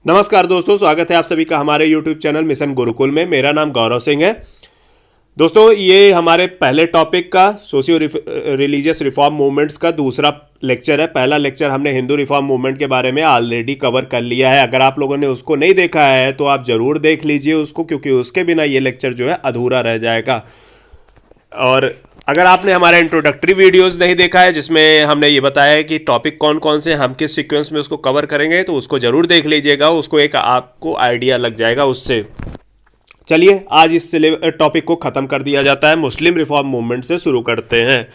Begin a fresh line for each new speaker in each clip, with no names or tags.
नमस्कार दोस्तों, स्वागत है आप सभी का हमारे YouTube चैनल मिशन गुरुकुल में। मेरा नाम गौरव सिंह है। दोस्तों, ये हमारे पहले टॉपिक का सोशियो रिलीजियस रिफॉर्म मूवमेंट्स का दूसरा लेक्चर है। पहला लेक्चर हमने हिंदू रिफॉर्म मूवमेंट के बारे में ऑलरेडी कवर कर लिया है। अगर आप लोगों ने उसको नहीं देखा है तो आप ज़रूर देख लीजिए उसको, क्योंकि उसके बिना ये लेक्चर जो है अधूरा रह जाएगा। और अगर आपने हमारा इंट्रोडक्टरी वीडियोस नहीं देखा है जिसमें हमने ये बताया है कि टॉपिक कौन कौन से हम किस सीक्वेंस में उसको कवर करेंगे, तो उसको ज़रूर देख लीजिएगा। उसको एक आपको आइडिया लग जाएगा उससे। चलिए आज इस टॉपिक को ख़त्म कर दिया जाता है। मुस्लिम रिफॉर्म मूवमेंट से शुरू करते हैं।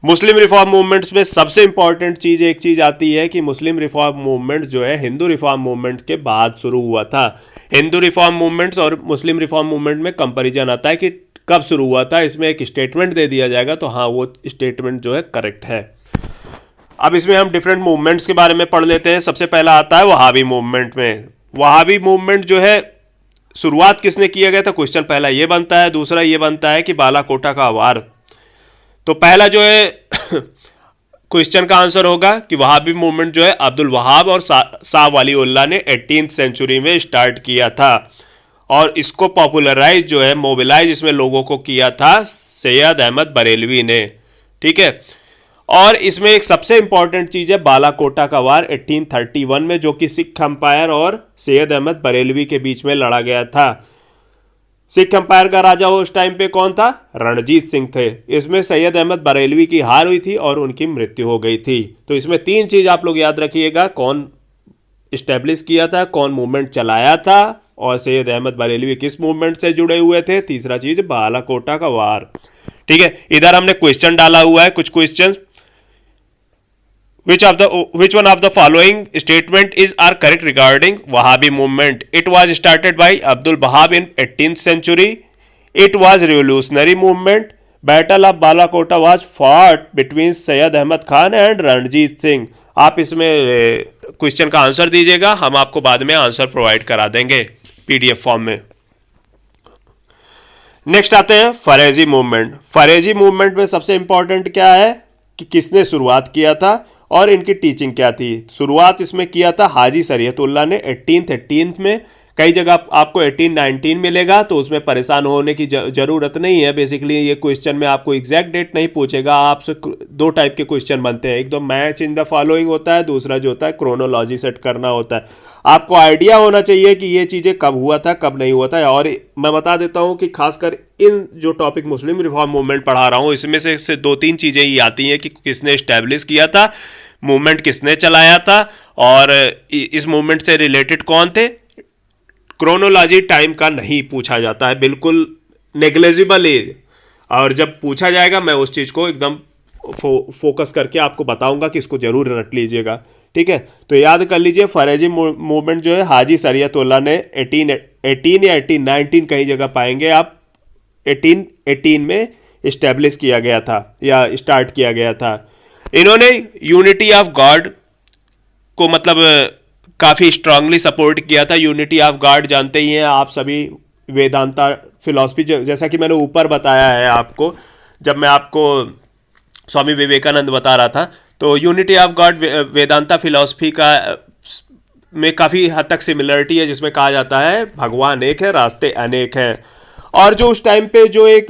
मुस्लिम रिफॉर्म मूवमेंट्स में सबसे इंपॉर्टेंट चीज़ एक चीज़ आती है कि मुस्लिम रिफॉर्म मूवमेंट जो है हिंदू रिफॉर्म मूवमेंट के बाद शुरू हुआ था। हिंदू रिफॉर्म मूवमेंट्स और मुस्लिम रिफॉर्म मूवमेंट में कंपैरिजन आता है कि कब शुरू हुआ था। इसमें एक स्टेटमेंट दे दिया जाएगा, तो हाँ वो स्टेटमेंट जो है करेक्ट है। अब इसमें हम डिफरेंट मूवमेंट्स के बारे में पढ़ लेते हैं। सबसे पहला आता है वहाबी मूवमेंट में। वहाबी मूवमेंट जो है शुरुआत किसने किया गया था, क्वेश्चन पहला ये बनता है। दूसरा ये बनता है कि बालाकोटा का वार। तो पहला जो है क्वेश्चन का आंसर होगा कि वहाबी मूवमेंट जो है अब्दुल वहाब और शाह वलीउल्लाह ने 18th सेंचुरी में स्टार्ट किया था, और इसको पॉपुलराइज जो है मोबिलाइज इसमें लोगों को किया था सैयद अहमद बरेलवी ने। ठीक है। और इसमें एक सबसे इंपॉर्टेंट चीज़ है बालाकोटा का वार 1831 में, जो कि सिख अंपायर और सैयद अहमद बरेलवी के बीच में लड़ा गया था। सिख अंपायर का राजा उस टाइम पे कौन था? रणजीत सिंह थे। इसमें सैयद अहमद बरेलवी की हार हुई थी और उनकी मृत्यु हो गई थी। तो इसमें तीन चीज़ आप लोग याद रखिएगा, कौन इस्टेब्लिश किया था, कौन मूवमेंट चलाया था, और सैयद अहमद बरेलवी किस मूवमेंट से जुड़े हुए थे। तीसरा चीज बालाकोटा का वार। ठीक है। इधर हमने क्वेश्चन डाला हुआ है, कुछ question. Which one of the following statement is are correct regarding Wahhabi movement? It was started by Abdul Wahab in 18th century. It was revolutionary movement. Battle of Balakota was fought between Syed Ahmad Khan and Ranjit Singh. आप इसमें question का answer दीजिएगा, हम आपको बाद में answer provide करा देंगे पीडीएफ फॉर्म में। नेक्स्ट आते हैं फरेजी मूवमेंट। फरेजी मूवमेंट में सबसे इंपॉर्टेंट क्या है कि किसने शुरुआत किया था और इनकी टीचिंग क्या थी। शुरुआत इसमें किया था हाजी शरीयतुल्लाह ने 1818 में। कई जगह आपको 1819 मिलेगा, तो उसमें परेशान होने की ज़रूरत नहीं है। बेसिकली ये क्वेश्चन में आपको एग्जैक्ट डेट नहीं पूछेगा। आपसे दो टाइप के क्वेश्चन बनते हैं, एक तो मैच इन द फॉलोइंग होता है, दूसरा जो होता है क्रोनोलॉजी सेट करना होता है। आपको आइडिया होना चाहिए कि ये चीज़ें कब हुआ था, कब नहीं हुआ था। और मैं बता देता हूँ कि खासकर इन जो टॉपिक मुस्लिम रिफॉर्म मूवमेंट पढ़ा रहा हूँ, इसमें से दो तीन चीज़ें ही आती हैं कि किसने इस्टेब्लिश किया था, मूवमेंट किसने चलाया था, और इस मूवमेंट से रिलेटेड कौन थे। क्रोनोलॉजी टाइम का नहीं पूछा जाता है, बिल्कुल नेग्लेजिबल है। और जब पूछा जाएगा मैं उस चीज़ को एकदम फोकस करके आपको बताऊंगा कि इसको जरूर रट लीजिएगा। ठीक है। तो याद कर लीजिए, फरेजी मूवमेंट जो है हाजी शरीयतुल्लाह ने 18 या 1819 कई जगह पाएंगे आप, 1818 में इस्टेब्लिश किया गया था या स्टार्ट किया गया था। इन्होंने यूनिटी ऑफ गॉड को मतलब काफ़ी स्ट्रांगली सपोर्ट किया था। यूनिटी ऑफ गॉड जानते ही हैं आप सभी, वेदांता फिलॉसफी, जैसा कि मैंने ऊपर बताया है आपको, जब मैं आपको स्वामी विवेकानंद बता रहा था, तो unity of God Vedanta philosophy का में काफ़ी हद तक सिमिलरिटी है, जिसमें कहा जाता है भगवान एक है, रास्ते अनेक हैं। और जो उस टाइम पे जो एक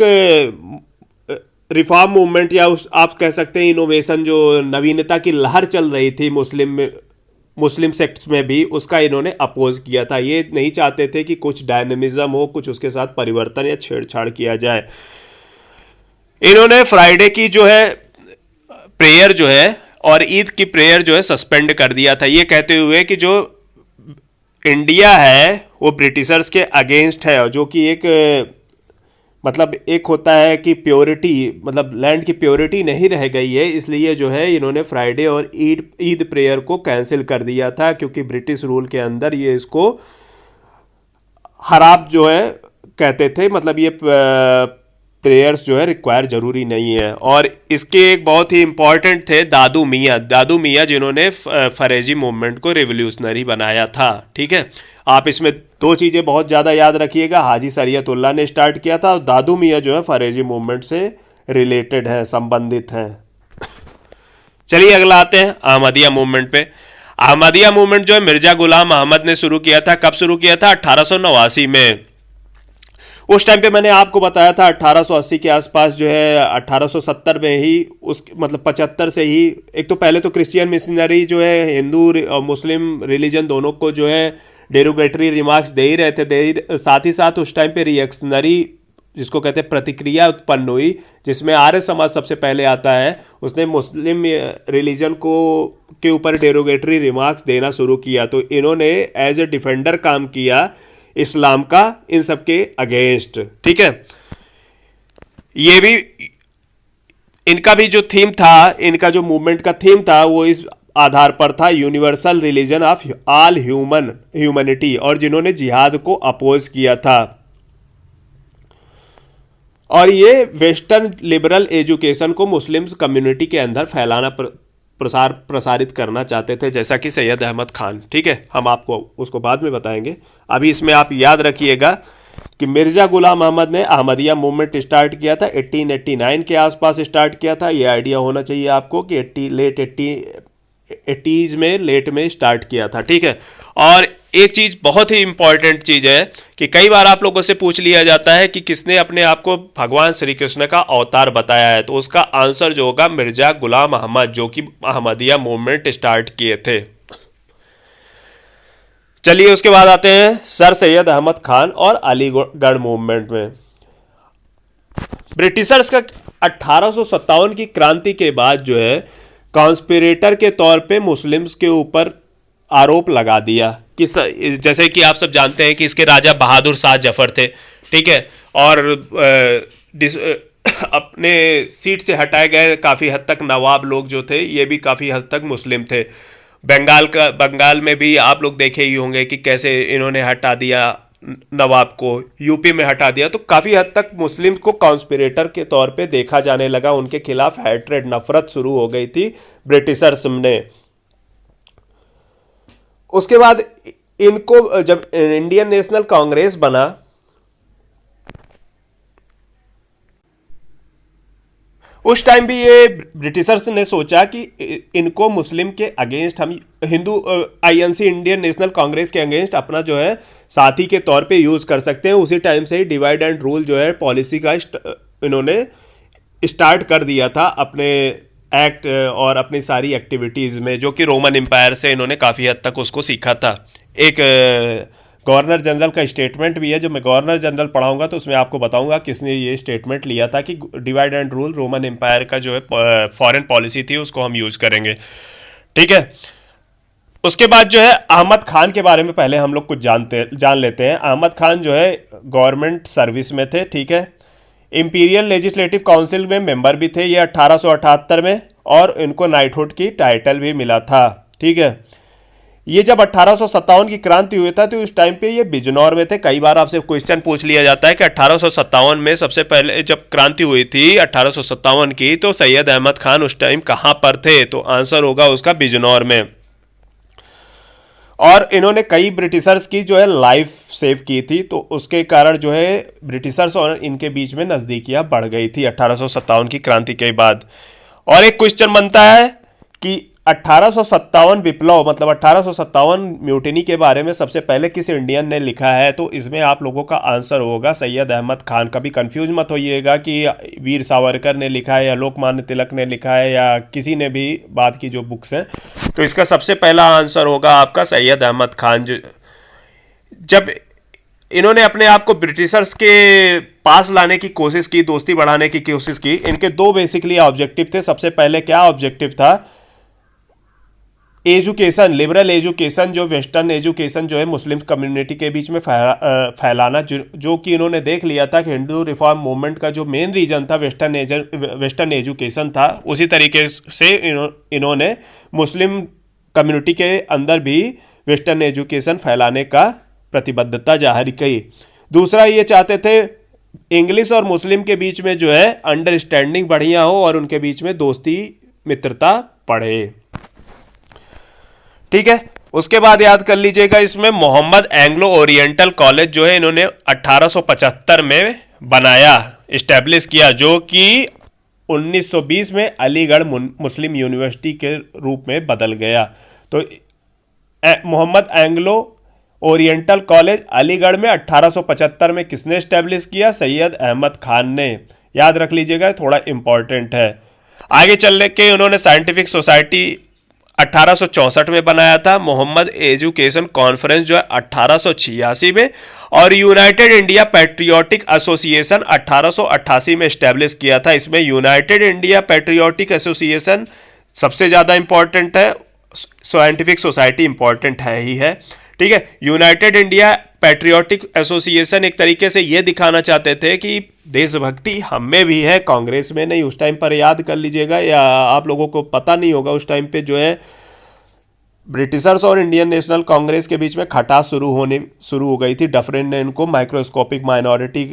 रिफॉर्म मूवमेंट या उस आप कह सकते हैं इनोवेशन, जो नवीनता की लहर चल रही थी मुस्लिम सेक्ट्स में भी, उसका इन्होंने अपोज किया था। ये नहीं चाहते थे कि कुछ डायनेमिज्म हो, कुछ उसके साथ परिवर्तन या छेड़छाड़ किया जाए। इन्होंने फ्राइडे की जो है प्रेयर जो है और ईद की प्रेयर जो है सस्पेंड कर दिया था, ये कहते हुए कि जो इंडिया है वो ब्रिटिशर्स के अगेंस्ट है, जो कि एक मतलब एक होता है कि प्योरिटी, मतलब लैंड की प्योरिटी नहीं रह गई है, इसलिए जो है इन्होंने फ्राइडे और ईद प्रेयर को कैंसिल कर दिया था, क्योंकि ब्रिटिश रूल के अंदर ये इसको हराम जो है कहते थे, मतलब ये प्रेयर्स जो है रिक्वायर जरूरी नहीं है। और इसके एक बहुत ही इंपॉर्टेंट थे दादू मियाँ जिन्होंने फरेजी मूवमेंट को रिवोल्यूशनरी बनाया था। ठीक है। आप इसमें दो चीज़ें बहुत ज़्यादा याद रखिएगा, हाजी शरीयतुल्लाह ने स्टार्ट किया था और दादू मियाँ जो है फरेजी मूवमेंट से रिलेटेड हैं, संबंधित हैं। चलिए अगला आते हैं अहमदिया मूवमेंट पे। अहमदिया मूवमेंट जो है मिर्जा गुलाम अहमद ने शुरू किया था। कब शुरू किया था? 1889 में। उस टाइम पे मैंने आपको बताया था 1880 के आसपास जो है 1870 में ही उस मतलब 75 से ही एक तो पहले तो क्रिश्चियन मिशनरी जो है हिंदू और मुस्लिम रिलीजन दोनों को जो है डेरोगेटरी रिमार्क्स दे ही रहे थे, साथ ही साथ उस टाइम पे रिएक्शनरी जिसको कहते हैं प्रतिक्रिया उत्पन्न हुई, जिसमें आर्य समाज सबसे पहले आता है। उसने मुस्लिम रिलीजन को के ऊपर डेरोगेटरी रिमार्क्स देना शुरू किया, तो इन्होंने एज ए डिफेंडर काम किया इस्लाम का इन सब के अगेंस्ट। ठीक है, ये भी इनका भी जो थीम था, इनका जो मूवमेंट का थीम था वो इस आधार पर था, universal religion of all humanity, और जिन्होंने जिहाद को अपोज किया था। और ये वेस्टर्न लिबरल एजुकेशन को मुस्लिम्स कम्युनिटी के अंदर फैलाना प्रसारित करना चाहते थे, जैसा कि सैयद अहमद खान। ठीक है, हम आपको उसको बाद में बताएंगे। अभी इसमें आप याद रखिएगा कि मिर्जा गुलाम अहमद ने अहमदिया मूवमेंट स्टार्ट किया था 1889 के आसपास स्टार्ट किया था। ये आइडिया होना चाहिए आपको कि लेट में स्टार्ट किया था। ठीक है, और एक चीज बहुत ही इंपॉर्टेंट चीज है कि कई बार आप लोगों से पूछ लिया जाता है कि किसने अपने आप को भगवान श्री कृष्ण का अवतार बताया है, तो उसका आंसर जो होगा मिर्जा गुलाम अहमद, जो कि अहमदिया मूवमेंट स्टार्ट किए थे। चलिए उसके बाद आते हैं सर सैयद अहमद खान और अलीगढ़ मूवमेंट में। ब्रिटिशर्स का 1857 की क्रांति के बाद जो है कॉन्स्पिरेटर के तौर पे मुस्लिम्स के ऊपर आरोप लगा दिया कि जैसे कि आप सब जानते हैं कि इसके राजा बहादुर शाह जफर थे। ठीक है, और अपने सीट से हटाए गए काफ़ी हद तक नवाब लोग जो थे ये भी काफ़ी हद तक मुस्लिम थे। बंगाल में भी आप लोग देखे ही होंगे कि कैसे इन्होंने हटा दिया नवाब को, यूपी में हटा दिया। तो काफ़ी हद तक मुस्लिम को कॉन्स्पिरेटर के तौर पे देखा जाने लगा, उनके खिलाफ हैट्रेड नफरत शुरू हो गई थी ब्रिटिशर्स ने। उसके बाद इनको जब इंडियन नेशनल कांग्रेस बना, उस टाइम भी ये ब्रिटिशर्स ने सोचा कि इनको मुस्लिम के अगेंस्ट हम Hindu INC Indian national Congress के अगेंस्ट अपना जो है साथी के तौर पे यूज कर सकते हैं। उसी टाइम से ही डिवाइड एंड रूल जो है पॉलिसी का इन्होंने स्टार्ट कर दिया था अपने एक्ट और अपनी सारी एक्टिविटीज़ में, जो कि रोमन एम्पायर से इन्होंने काफ़ी हद तक उसको सीखा था। एक गवर्नर जनरल का स्टेटमेंट भी है, जो मैं गवर्नर जनरल पढ़ाऊंगा तो उसमें आपको बताऊंगा किसने ये स्टेटमेंट लिया था कि divide and rule Roman empire का जो है फॉरेन पॉलिसी थी, उसको हम यूज़ करेंगे। ठीक है, उसके बाद जो है अहमद खान के बारे में पहले हम लोग कुछ जान लेते हैं। अहमद खान जो है गवर्नमेंट सर्विस में थे। ठीक है, इंपीरियल लेजिस्लेटिव काउंसिल में मेंबर भी थे ये 1878 में, और इनको नाइटहुड की टाइटल भी मिला था। ठीक है, ये जब 1857 की क्रांति हुई था तो उस टाइम पे ये बिजनौर में थे। कई बार आपसे क्वेश्चन पूछ लिया जाता है कि 1857 में सबसे पहले जब क्रांति हुई थी 1857 की, तो सैयद अहमद खान उस टाइम कहाँ पर थे, तो आंसर होगा उसका बिजनौर में। और इन्होंने कई ब्रिटिशर्स की जो है लाइफ सेव की थी, तो उसके कारण जो है ब्रिटिशर्स और इनके बीच में नज़दीकियाँ बढ़ गई थी 1857 की क्रांति के बाद। और एक क्वेश्चन बनता है कि 1857 विप्लव मतलब 1857 म्यूटिनी के बारे में सबसे पहले किस इंडियन ने लिखा है, तो इसमें आप लोगों का आंसर होगा सैयद अहमद खान। कभी कंफ्यूज मत होइएगा कि वीर सावरकर ने लिखा है या लोकमान्य तिलक ने लिखा है या किसी ने भी बाद की जो बुक्स हैं, तो इसका सबसे पहला आंसर होगा आपका सैयद अहमद खान। जब इन्होंने अपने आप को ब्रिटिशर्स के पास लाने की कोशिश की, दोस्ती बढ़ाने की कोशिश की, इनके दो बेसिकली ऑब्जेक्टिव थे। सबसे पहले क्या ऑब्जेक्टिव था? एजुकेशन, लिबरल एजुकेशन, जो वेस्टर्न एजुकेशन जो है मुस्लिम कम्युनिटी के बीच में फैलाना, जो कि इन्होंने देख लिया था कि हिंदू रिफॉर्म मूवमेंट का जो मेन रीजन था वेस्टर्न एजुकेशन था। उसी तरीके से इन्होंने मुस्लिम कम्युनिटी के अंदर भी वेस्टर्न एजुकेशन फैलाने का प्रतिबद्धता जाहिर की। दूसरा ये चाहते थे इंग्लिश और मुस्लिम के बीच में जो है अंडरस्टैंडिंग बढ़िया हो और उनके बीच में दोस्ती मित्रता बढ़े। ठीक है, उसके बाद याद कर लीजिएगा इसमें मोहम्मद एंग्लो ओरिएंटल कॉलेज जो है इन्होंने 1875 में बनाया, इस्टेब्लिश किया, जो कि 1920 में अलीगढ़ मुस्लिम यूनिवर्सिटी के रूप में बदल गया। तो Mohammed Anglo Oriental College Aligarh में 1875 में किसने एस्टेब्लिश किया? सैयद अहमद खान ने। याद रख लीजिएगा, थोड़ा इंपॉर्टेंट है। आगे चलने के उन्होंने साइंटिफिक सोसाइटी 1864 में बनाया था, मोहम्मद एजुकेशन कॉन्फ्रेंस जो है 1886 में, और यूनाइटेड इंडिया पैट्रियोटिक एसोसिएशन 1888 में एस्टेब्लिश किया था। इसमें यूनाइटेड इंडिया पैट्रियोटिक एसोसिएशन सबसे ज़्यादा इंपॉर्टेंट है, साइंटिफिक सोसाइटी इंपॉर्टेंट है ही है, ठीक है। यूनाइटेड इंडिया पैट्रियोटिक एसोसिएशन एक तरीके से ये दिखाना चाहते थे कि देशभक्ति हम में भी है, कांग्रेस में नहीं। उस टाइम पर याद कर लीजिएगा, या आप लोगों को पता नहीं होगा, उस टाइम पे जो है ब्रिटिशर्स और इंडियन नेशनल कांग्रेस के बीच में खटास शुरू हो गई थी। डफरिन ने इनको माइक्रोस्कोपिक माइनॉरिटी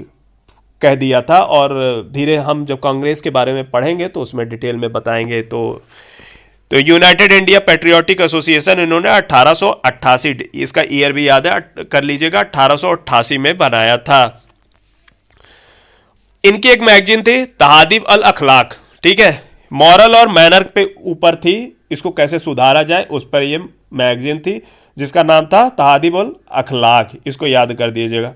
कह दिया था, और धीरे हम जब कांग्रेस के बारे में पढ़ेंगे तो उसमें डिटेल में बताएंगे। तो यूनाइटेड इंडिया पैट्रियोटिक एसोसिएशन इन्होंने 1888, इसका ईयर भी याद है, कर लीजिएगा, 1888 में बनाया था। इनकी एक मैगजीन थी तहादीब अल अखलाक, ठीक है, मॉरल और मैनर पे ऊपर थी, इसको कैसे सुधारा जाए उस पर ये मैगजीन थी, जिसका नाम था तहादीब अल अखलाक, इसको याद कर दीजिएगा।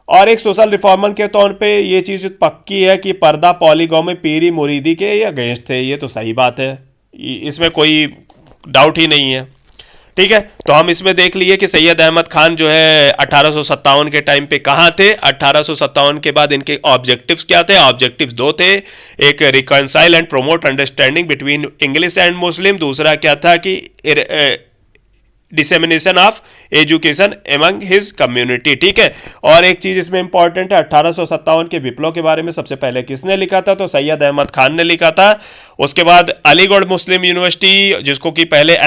और एक सोशल रिफॉर्मर के तौर पे ये चीज़ पक्की है कि पर्दा पॉलीगॉमी पीरी मुरीदी के अगेंस्ट थे, ये तो सही बात है, इसमें कोई डाउट ही नहीं है, ठीक है। तो हम इसमें देख लिए कि सैयद अहमद खान जो है 1857 के टाइम पे कहाँ थे। 1857 के बाद इनके ऑब्जेक्टिव्स क्या थे? ऑब्जेक्टिव्स दो थे, एक reconcile and promote understanding between English and Muslim, दूसरा क्या था कि dissemination of education among his community, ठीक है। और एक चीज इसमें इंपॉर्टेंट है, 1857 के विप्लव के बारे में सबसे पहले किसने लिखा था? तो सैयद अहमद खान ने लिखा था। उसके बाद अलीगढ़ मुस्लिम यूनिवर्सिटी, जिसको कि पहले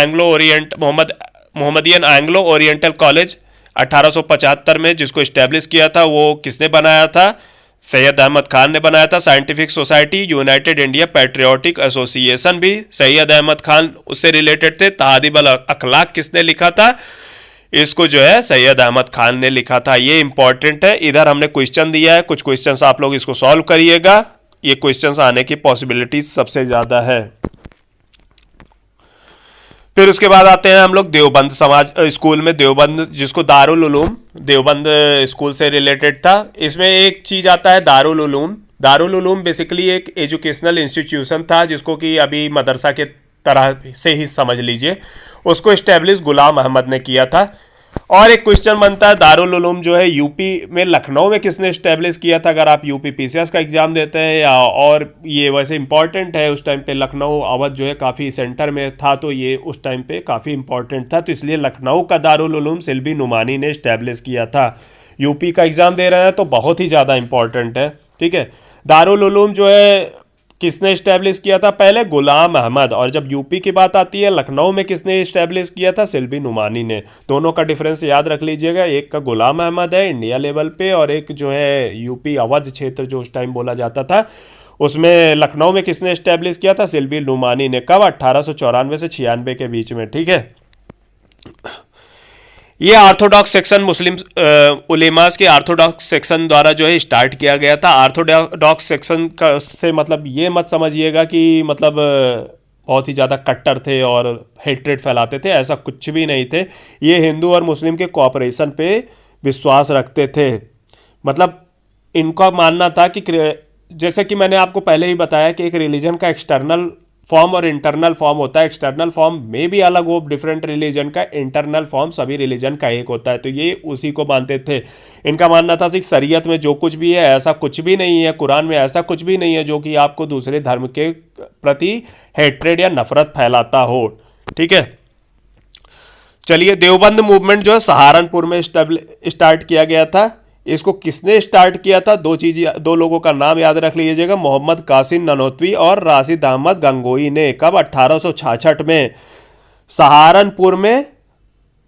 मोहम्मदियन एंग्लो ओरिएंटल कॉलेज 1875 में जिसको इस्टेब्लिश किया था, वो किसने बनाया था? सैयद अहमद खान ने बनाया था। Scientific society United India patriotic association भी सैयद अहमद खान उससे रिलेटेड थे। तहादीब अल अखलाक किसने लिखा था? इसको जो है सैयद अहमद खान ने लिखा था। ये इंपॉर्टेंट है। इधर हमने क्वेश्चन दिया है, कुछ क्वेश्चंस आप लोग इसको सॉल्व करिएगा, ये क्वेश्चंस आने की पॉसिबिलिटी सबसे ज़्यादा है। फिर उसके बाद आते हैं हम लोग देवबंद समाज स्कूल में, देवबंद जिसको दारुल उलूम देवबंद स्कूल से रिलेटेड था। इसमें एक चीज़ आता है दारुल उलूम। दारुल उलूम बेसिकली एक एजुकेशनल इंस्टीट्यूशन था, जिसको कि अभी मदरसा के तरह से ही समझ लीजिए। उसको इस्टेब्लिश गुलाम अहमद ने किया था। और एक क्वेश्चन बनता है, दारुल उलूम जो है यूपी में लखनऊ में किसने इस्टेब्लिश किया था? अगर आप यूपी पीसीएस का एग्जाम देते हैं या और ये वैसे इंपॉर्टेंट है, उस टाइम पे लखनऊ अवध जो है काफ़ी सेंटर में था, तो ये उस टाइम पे काफ़ी इंपॉर्टेंट था, तो इसलिए लखनऊ का दारुल उलूम सिल्वी नुमानी ने इस्टेब्लिश किया था। यूपी का एग्जाम दे रहे हैं तो बहुत ही ज़्यादा इंपॉर्टेंट है, ठीक है। दारुल उलूम जो है किसने इस्टेब्लिश किया था? पहले गुलाम अहमद, और जब यूपी की बात आती है लखनऊ में किसने इस्टेब्लिश किया था? सिल्वी नुमानी ने। दोनों का डिफरेंस याद रख लीजिएगा, एक का गुलाम अहमद है इंडिया लेवल पे, और एक जो है यूपी अवध क्षेत्र जो उस टाइम बोला जाता था, उसमें लखनऊ में किसने इस्टेब्लिश किया था? सिल्वी नुमानी ने। कब? 1894 से 96 के बीच में, ठीक है। ये ऑर्थोडॉक्स सेक्शन मुस्लिम उलेमास के ऑर्थोडॉक्स सेक्शन द्वारा जो है स्टार्ट किया गया था। ऑर्थोडॉक्स सेक्शन का से मतलब ये मत समझिएगा कि मतलब बहुत ही ज़्यादा कट्टर थे और हेट्रेड फैलाते थे, ऐसा कुछ भी नहीं थे। ये हिंदू और मुस्लिम के कोऑपरेशन पे विश्वास रखते थे। मतलब इनका मानना था कि जैसे कि मैंने आपको पहले ही बताया कि एक रिलीजन का एक्सटर्नल फॉर्म और इंटरनल फॉर्म होता है। एक्सटर्नल फॉर्म में भी अलग हो डिफरेंट रिलीजन का, इंटरनल फॉर्म सभी रिलीजन का एक होता है, तो ये उसी को मानते थे। इनका मानना था कि शरीयत में जो कुछ भी है ऐसा कुछ भी नहीं है, कुरान में ऐसा कुछ भी नहीं है जो कि आपको दूसरे धर्म के प्रति हेट्रेड या नफरत फैलाता हो, ठीक है। चलिए, देवबंद मूवमेंट जो है सहारनपुर में स्टार्ट किया गया था। इसको किसने स्टार्ट किया था? दो लोगों का नाम याद रख लीजिएगा, मोहम्मद कासिम ननोतवी और राशिद अहमद गंगोई ने। कब? 1866 में सहारनपुर में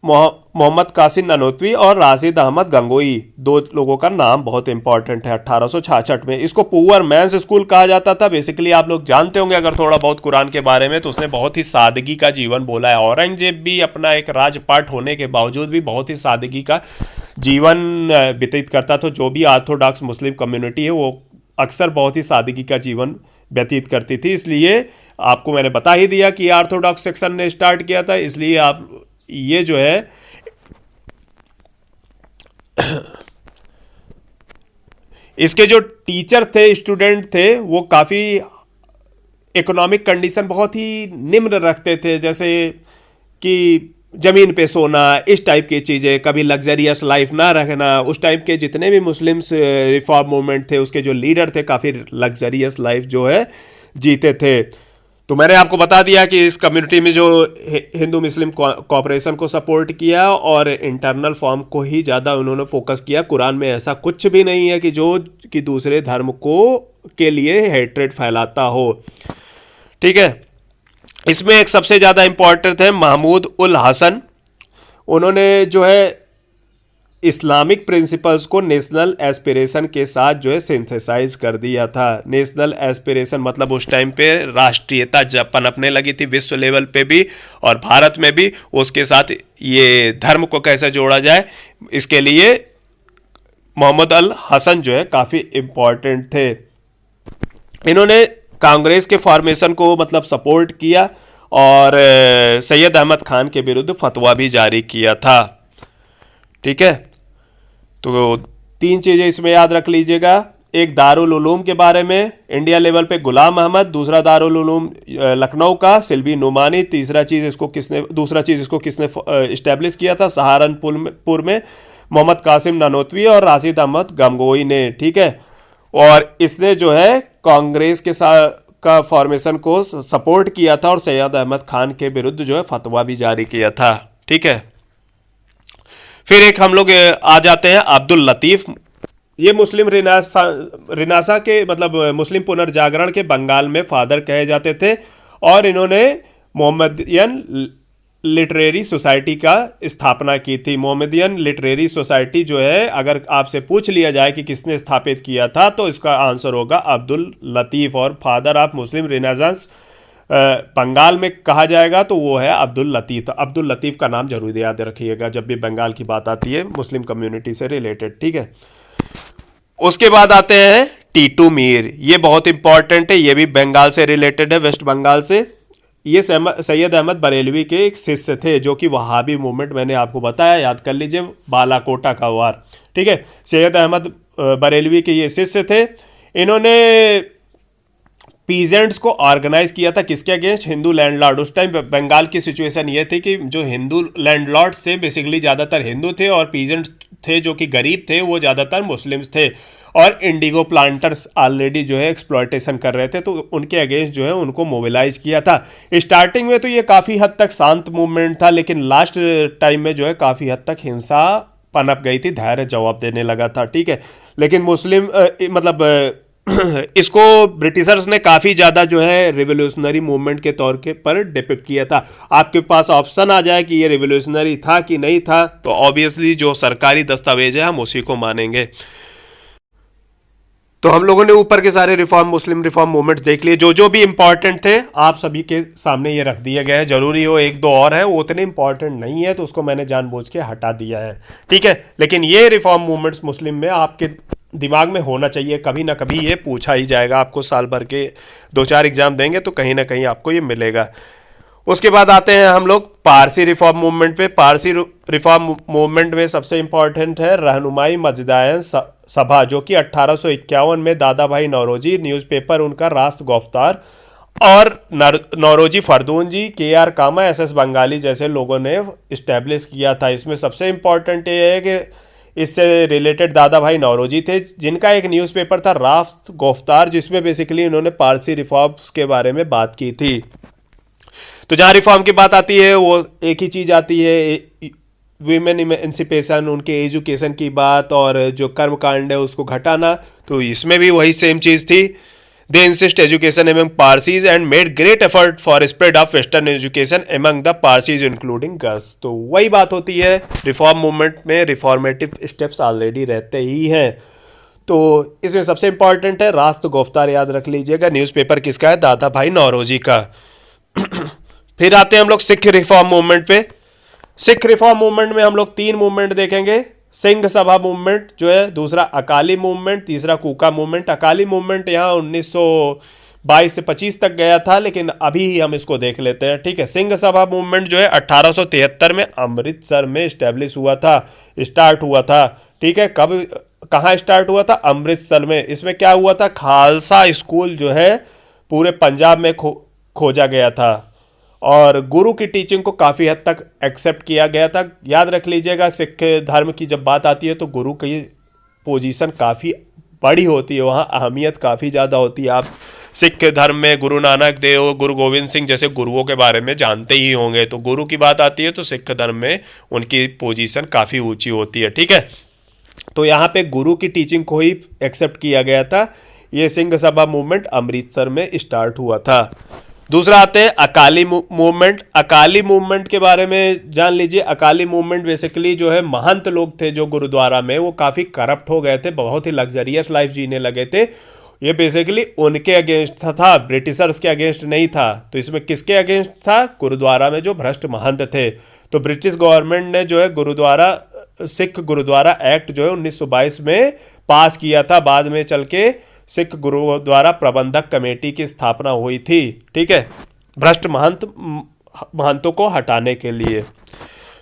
मोहम्मद कासिम ननोतवी और राशिद अहमद गंगोई, दो लोगों का नाम बहुत इंपॉर्टेंट है। 1866 में इसको पुअर मैंस स्कूल कहा जाता था। बेसिकली आप लोग जानते होंगे अगर थोड़ा बहुत कुरान के बारे में, तो उसने बहुत ही सादगी का जीवन बोला है। औरंगजेब भी अपना एक राजपाट होने के बावजूद भी बहुत ही सादगी का जीवन व्यतीत करता था। जो भी ऑर्थोडॉक्स मुस्लिम कम्युनिटी है वो अक्सर बहुत ही सादगी का जीवन व्यतीत करती थी। इसलिए आपको मैंने बता ही दिया कि ऑर्थोडॉक्स सेक्शन ने स्टार्ट किया था, इसलिए आप ये जो है इसके जो टीचर थे, स्टूडेंट थे, वो काफ़ी इकोनॉमिक कंडीशन बहुत ही निम्न रखते थे, जैसे कि ज़मीन पे सोना, इस टाइप की चीज़ें, कभी लग्जरियस लाइफ ना रखना। उस टाइप के जितने भी मुस्लिम्स रिफॉर्म मूवमेंट थे, उसके जो लीडर थे, काफ़ी लग्जरियस लाइफ जो है जीते थे। तो मैंने आपको बता दिया कि इस कम्युनिटी में जो हिंदू मुस्लिम कॉपरेशन को सपोर्ट किया और इंटरनल फॉर्म को ही ज़्यादा उन्होंने फोकस किया। कुरान में ऐसा कुछ भी नहीं है कि जो कि दूसरे धर्म को के लिए हेट्रेड फैलाता हो। ठीक है, इसमें एक सबसे ज़्यादा इम्पोर्टेंट है महमूद उल हसन। उन्होंने जो है इस्लामिक प्रिंसिपल्स को नेशनल एस्पिरेशन के साथ जो है सिंथेसाइज कर दिया था। नेशनल एस्पिरेशन मतलब उस टाइम पे राष्ट्रीयता जब पनपने लगी थी विश्व लेवल पे भी और भारत में भी, उसके साथ ये धर्म को कैसे जोड़ा जाए, इसके लिए मोहम्मद अल हसन जो है काफ़ी इम्पोर्टेंट थे। इन्होंने कांग्रेस के फॉर्मेशन को मतलब सपोर्ट किया और सैयद अहमद खान के विरुद्ध फतवा भी जारी किया था। ठीक है, तो 3 चीज़ें इसमें याद रख लीजिएगा। एक दारुल उलूम के बारे में इंडिया लेवल पे गुलाम अहमद, दूसरा दारुल उलूम लखनऊ का सिल्वी नुमानी, दूसरा चीज़ इसको किसने इस्टेब्लिश किया था सहारनपुर में मोहम्मद कासिम नानोतवी और राशिद अहमद गंगोई ने। ठीक है, और इसने जो है कांग्रेस के साथ का फॉर्मेशन को सपोर्ट किया था और सैयद अहमद खान के विरुद्ध जो है फतवा भी जारी किया था। ठीक है, फिर एक हम लोग आ जाते हैं अब्दुल लतीफ। ये मुस्लिम रिनासा के मतलब मुस्लिम पुनर्जागरण के बंगाल में फादर कहे जाते थे और इन्होंने मोहम्मदियन लिटरेरी सोसाइटी का स्थापना की थी। मोहम्मदियन लिटरेरी सोसाइटी जो है, अगर आपसे पूछ लिया जाए कि किसने स्थापित किया था, तो इसका आंसर होगा अब्दुल लतीफ़। और फादर ऑफ मुस्लिम रिनासांस बंगाल में कहा जाएगा तो वो है अब्दुल लतीफ़। अब्दुल लतीफ़ का नाम जरूर याद रखिएगा जब भी बंगाल की बात आती है मुस्लिम कम्युनिटी से रिलेटेड। ठीक है, उसके बाद आते हैं टीटू मीर। ये बहुत इंपॉर्टेंट है, ये भी बंगाल से रिलेटेड है, वेस्ट बंगाल से। ये सैयद अहमद बरेलवी के एक शिष्य थे, जो कि वहाबी मूवमेंट मैंने आपको बताया, याद कर लीजिए, बालाकोटा का वार। ठीक है, सैयद अहमद बरेलवी के ये शिष्य थे। इन्होंने पीजेंट्स को ऑर्गेनाइज किया था किसके अगेंस्ट? हिंदू लैंडलॉर्ड। उस टाइम बंगाल की सिचुएशन ये थी कि जो हिंदू लैंडलॉर्ड्स थे बेसिकली ज़्यादातर हिंदू थे और पीजेंट्स थे जो कि गरीब थे वो ज़्यादातर मुस्लिम्स थे और इंडिगो प्लांटर्स ऑलरेडी जो है एक्सप्लॉयटेशन कर रहे थे, तो उनके अगेंस्ट जो है उनको मोबिलाइज किया था। स्टार्टिंग में तो ये काफ़ी हद तक शांत मूवमेंट था, लेकिन लास्ट टाइम में जो है काफ़ी हद तक हिंसा पनप गई थी, धैर्य जवाब देने लगा था। ठीक है, लेकिन मुस्लिम इसको ब्रिटिशर्स ने काफ़ी ज़्यादा जो है रिवोल्यूशनरी मूवमेंट के तौर के पर डिपिक्ट किया था। आपके पास ऑप्शन आ जाए कि ये रिवोल्यूशनरी था कि नहीं था, तो ऑब्वियसली जो सरकारी दस्तावेज है हम उसी को मानेंगे। तो हम लोगों ने ऊपर के सारे मुस्लिम रिफॉर्म मूवमेंट्स देख लिए, जो जो भी इंपॉर्टेंट थे आप सभी के सामने ये रख दिए गए हैं। जरूरी हो एक दो और है, वो उतने इंपॉर्टेंट नहीं है तो उसको मैंने जानबूझ के हटा दिया है। ठीक है, लेकिन ये रिफॉर्म मूवमेंट्स मुस्लिम में आपके दिमाग में होना चाहिए, कभी ना कभी ये पूछा ही जाएगा आपको। साल भर के 2-4 एग्जाम देंगे तो कहीं ना कहीं आपको ये मिलेगा। उसके बाद आते हैं हम लोग पारसी रिफॉर्म मूवमेंट पे। पारसी रिफॉर्म मूवमेंट में सबसे इंपॉर्टेंट है रहनुमाई मजदायन सभा, जो कि 1851 में दादा भाई नौरोजी न्यूज़पेपर उनका राष्ट्र गुफ्तार और नौरोजी फरदून जी, KR कामा, SS बंगाली जैसे लोगों ने इस्टेब्लिश किया था। इसमें सबसे इंपॉर्टेंट ये है कि इससे रिलेटेड दादा भाई नौरोजी थे, जिनका एक न्यूज़पेपर था राष्ट्र गुफ्तार, जिसमें बेसिकली उन्होंने पारसी रिफॉर्म्स के बारे में बात की थी। तो जहाँ रिफॉर्म की बात आती है वो एक ही चीज़ आती है, वीमेन इमेंसिपेशन, उनके एजुकेशन की बात और जो कर्म कांड है उसको घटाना। तो इसमें भी वही सेम चीज़ थी। They insist education among Parsis and made great effort for spread of western education among the Parsis including girls. तो वही बात होती है, रिफॉर्म मूवमेंट में रिफॉर्मेटिव स्टेप्स ऑलरेडी रहते ही हैं। तो इसमें सबसे इंपॉर्टेंट है राष्ट्र गुफ्तार, याद रख लीजिएगा। न्यूज़पेपर किसका है? दादा भाई नौरोजी का। फिर आते हैं हम लोग सिख रिफॉर्म मूवमेंट पे। सिख रिफॉर्म मूवमेंट में हम लोग 3 मूवमेंट देखेंगे। सिंह सभा मूवमेंट जो है, दूसरा अकाली मूवमेंट, तीसरा कूका मूवमेंट। अकाली मूवमेंट यहाँ 22 से 25 तक गया था, लेकिन अभी ही हम इसको देख लेते हैं। ठीक है, सिंह सभा मूवमेंट जो है 1873 में अमृतसर में स्टैब्लिश हुआ था, स्टार्ट हुआ था। ठीक है, कब कहाँ स्टार्ट हुआ था? अमृतसर में। इसमें क्या हुआ था? खालसा स्कूल जो है पूरे पंजाब में खोजा गया था और गुरु की टीचिंग को काफ़ी हद तक एक्सेप्ट किया गया था। याद रख लीजिएगा, सिख धर्म की जब बात आती है तो गुरु की पोजीशन काफ़ी बड़ी होती है, वहाँ अहमियत काफ़ी ज़्यादा होती है। आप सिख धर्म में गुरु नानक देव, गुरु गोविंद सिंह जैसे गुरुओं के बारे में जानते ही होंगे। तो गुरु की बात आती है तो सिख धर्म में उनकी पोजीशन काफ़ी ऊंची होती है। ठीक है, तो यहाँ पे गुरु की टीचिंग को ही एक्सेप्ट किया गया था। ये सिंह सभा मूवमेंट अमृतसर में स्टार्ट हुआ था। दूसरा आते हैं अकाली मूवमेंट। अकाली मूवमेंट के बारे में जान लीजिए। अकाली मूवमेंट बेसिकली जो है महंत लोग थे जो गुरुद्वारा में, वो काफ़ी करप्ट हो गए थे, बहुत ही लग्जरियस लाइफ जीने लगे थे। ये बेसिकली उनके अगेंस्ट था, ब्रिटिशर्स के अगेंस्ट नहीं था। तो इसमें किसके अगेंस्ट था? गुरुद्वारा में जो भ्रष्ट महंत थे। तो ब्रिटिश गवर्नमेंट ने जो है गुरुद्वारा, सिख गुरुद्वारा एक्ट जो है 1922 में पास किया था। बाद में चल के सिख गुरुद्वारा प्रबंधक कमेटी की स्थापना हुई थी। ठीक है, भ्रष्ट महंतों को हटाने के लिए।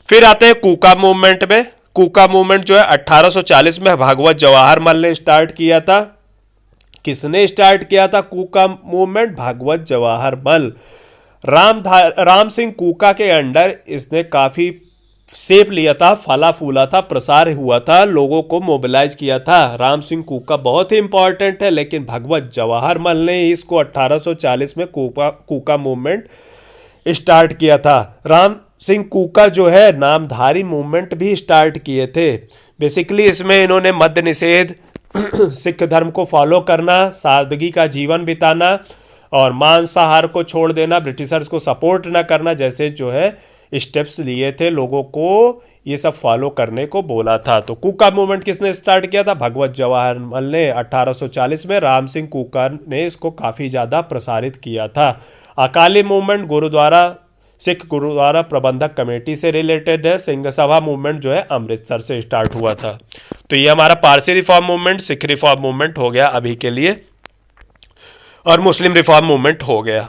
फिर आते हैं कूका मूवमेंट में। कूका मूवमेंट जो है 1840 में भागवत जवाहर मल ने स्टार्ट किया था। किसने स्टार्ट किया था कूका मूवमेंट? भागवत जवाहर मल। राम सिंह कूका के अंडर इसने काफी शेप लिया था, फला फूला था, प्रसार हुआ था, लोगों को मोबिलाइज किया था। राम सिंह कूका बहुत ही इंपॉर्टेंट है, लेकिन भगवत जवाहर मल ने इसको 1840 में कूका मूवमेंट स्टार्ट किया था। राम सिंह कूका जो है नामधारी मूवमेंट भी स्टार्ट किए थे। बेसिकली इसमें इन्होंने मद्य निषेध, सिख धर्म को फॉलो करना, सादगी का जीवन बिताना और मांसाहार को छोड़ देना, ब्रिटिशर्स को सपोर्ट ना करना जैसे जो है स्टेप्स लिए थे, लोगों को ये सब फॉलो करने को बोला था। तो कूका मूवमेंट किसने स्टार्ट किया था? भगवत जवाहर मल ने 1840 में। राम सिंह कूका ने इसको काफ़ी ज़्यादा प्रसारित किया था। अकाली मूवमेंट गुरुद्वारा, सिख गुरुद्वारा प्रबंधक कमेटी से रिलेटेड है। सिंह सभा मूवमेंट जो है अमृतसर से स्टार्ट हुआ था। तो ये हमारा Parsi reform movement, Sikh reform movement हो गया अभी के लिए, और मुस्लिम रिफॉर्म मूवमेंट हो गया।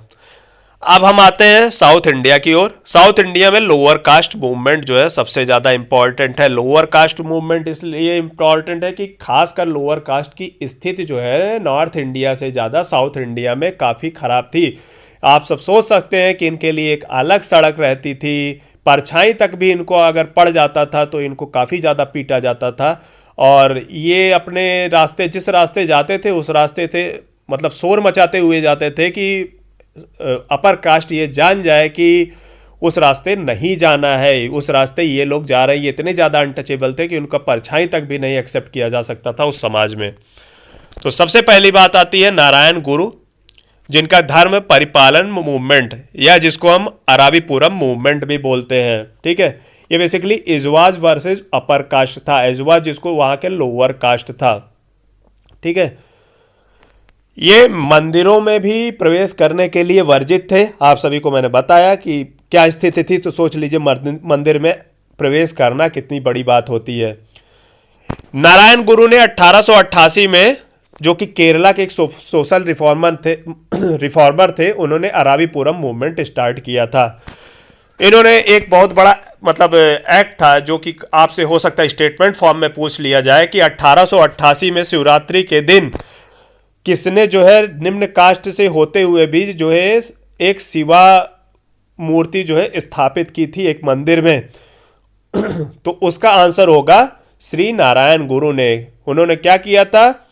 अब हम आते हैं साउथ इंडिया की ओर। साउथ इंडिया में लोअर कास्ट मूवमेंट जो है सबसे ज़्यादा इंपॉर्टेंट है। लोअर कास्ट मूवमेंट इसलिए इंपॉर्टेंट है कि खासकर लोअर कास्ट की स्थिति जो है नॉर्थ इंडिया से ज़्यादा साउथ इंडिया में काफ़ी ख़राब थी। आप सब सोच सकते हैं कि इनके लिए एक अलग सड़क रहती थी, परछाई तक भी इनको अगर पड़ जाता था तो इनको काफ़ी ज़्यादा पीटा जाता था। और ये अपने रास्ते, जिस रास्ते जाते थे उस रास्ते थे, मतलब शोर मचाते हुए जाते थे कि अपर कास्ट ये जान जाए कि उस रास्ते नहीं जाना है, उस रास्ते ये लोग जा रहे हैं। ये इतने ज़्यादा अनटचेबल थे कि उनका परछाई तक भी नहीं एक्सेप्ट किया जा सकता था उस समाज में। तो सबसे पहली बात आती है नारायण गुरु, जिनका धर्म परिपालन मूवमेंट, या जिसको हम अराबीपुरम मूवमेंट भी बोलते हैं। ठीक है, ये बेसिकली इजवाज वर्सेस अपर कास्ट था। इजवाज जिसको वहाँ के लोअर कास्ट था। ठीक है, ये मंदिरों में भी प्रवेश करने के लिए वर्जित थे। आप सभी को मैंने बताया कि क्या स्थिति थी, तो सोच लीजिए मंदिर में प्रवेश करना कितनी बड़ी बात होती है। नारायण गुरु ने 1888 में, जो कि केरला के एक सोशल रिफॉर्मर थे, उन्होंने अराबीपुरम मूवमेंट स्टार्ट किया था। इन्होंने एक बहुत बड़ा मतलब एक्ट था जो कि आपसे हो सकता है स्टेटमेंट फॉर्म में पूछ लिया जाए कि 1888 में शिवरात्रि के दिन किसने जो है निम्न कास्ट से होते हुए भी जो है एक शिवा मूर्ति जो है स्थापित की थी एक मंदिर में। तो उसका आंसर होगा श्री नारायण गुरु ने। उन्होंने क्या किया था?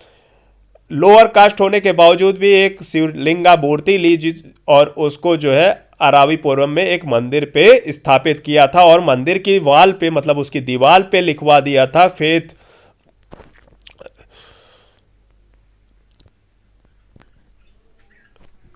लोअर कास्ट होने के बावजूद भी एक शिवलिंगा मूर्ति ली और उसको जो है अराबीपुरम में एक मंदिर पे स्थापित किया था, और मंदिर की वाल पे, मतलब उसकी दीवार पे लिखवा दिया था faith,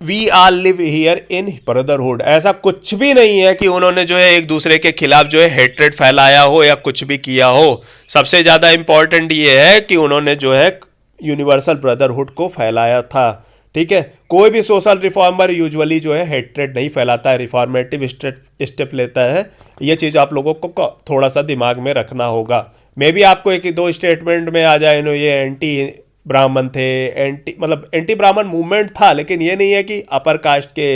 we all live here in brotherhood. ऐसा कुछ भी नहीं है कि उन्होंने जो है एक दूसरे के खिलाफ जो है हेट्रेड फैलाया हो या कुछ भी किया हो। सबसे ज़्यादा इंपॉर्टेंट ये है कि उन्होंने जो है यूनिवर्सल ब्रदरहुड को फैलाया था। ठीक है, कोई भी सोशल रिफॉर्मर यूजुअली जो है हेट्रेड नहीं फैलाता है, रिफॉर्मेटिव स्टेप लेता है। ये चीज़ आप लोगों को थोड़ा सा दिमाग में रखना होगा। मे भी आपको एक दो स्टेटमेंट में आ जाए ये एंटी ब्राह्मण थे, एंटी मतलब एंटी ब्राह्मण मूवमेंट था, लेकिन ये नहीं है कि अपर कास्ट के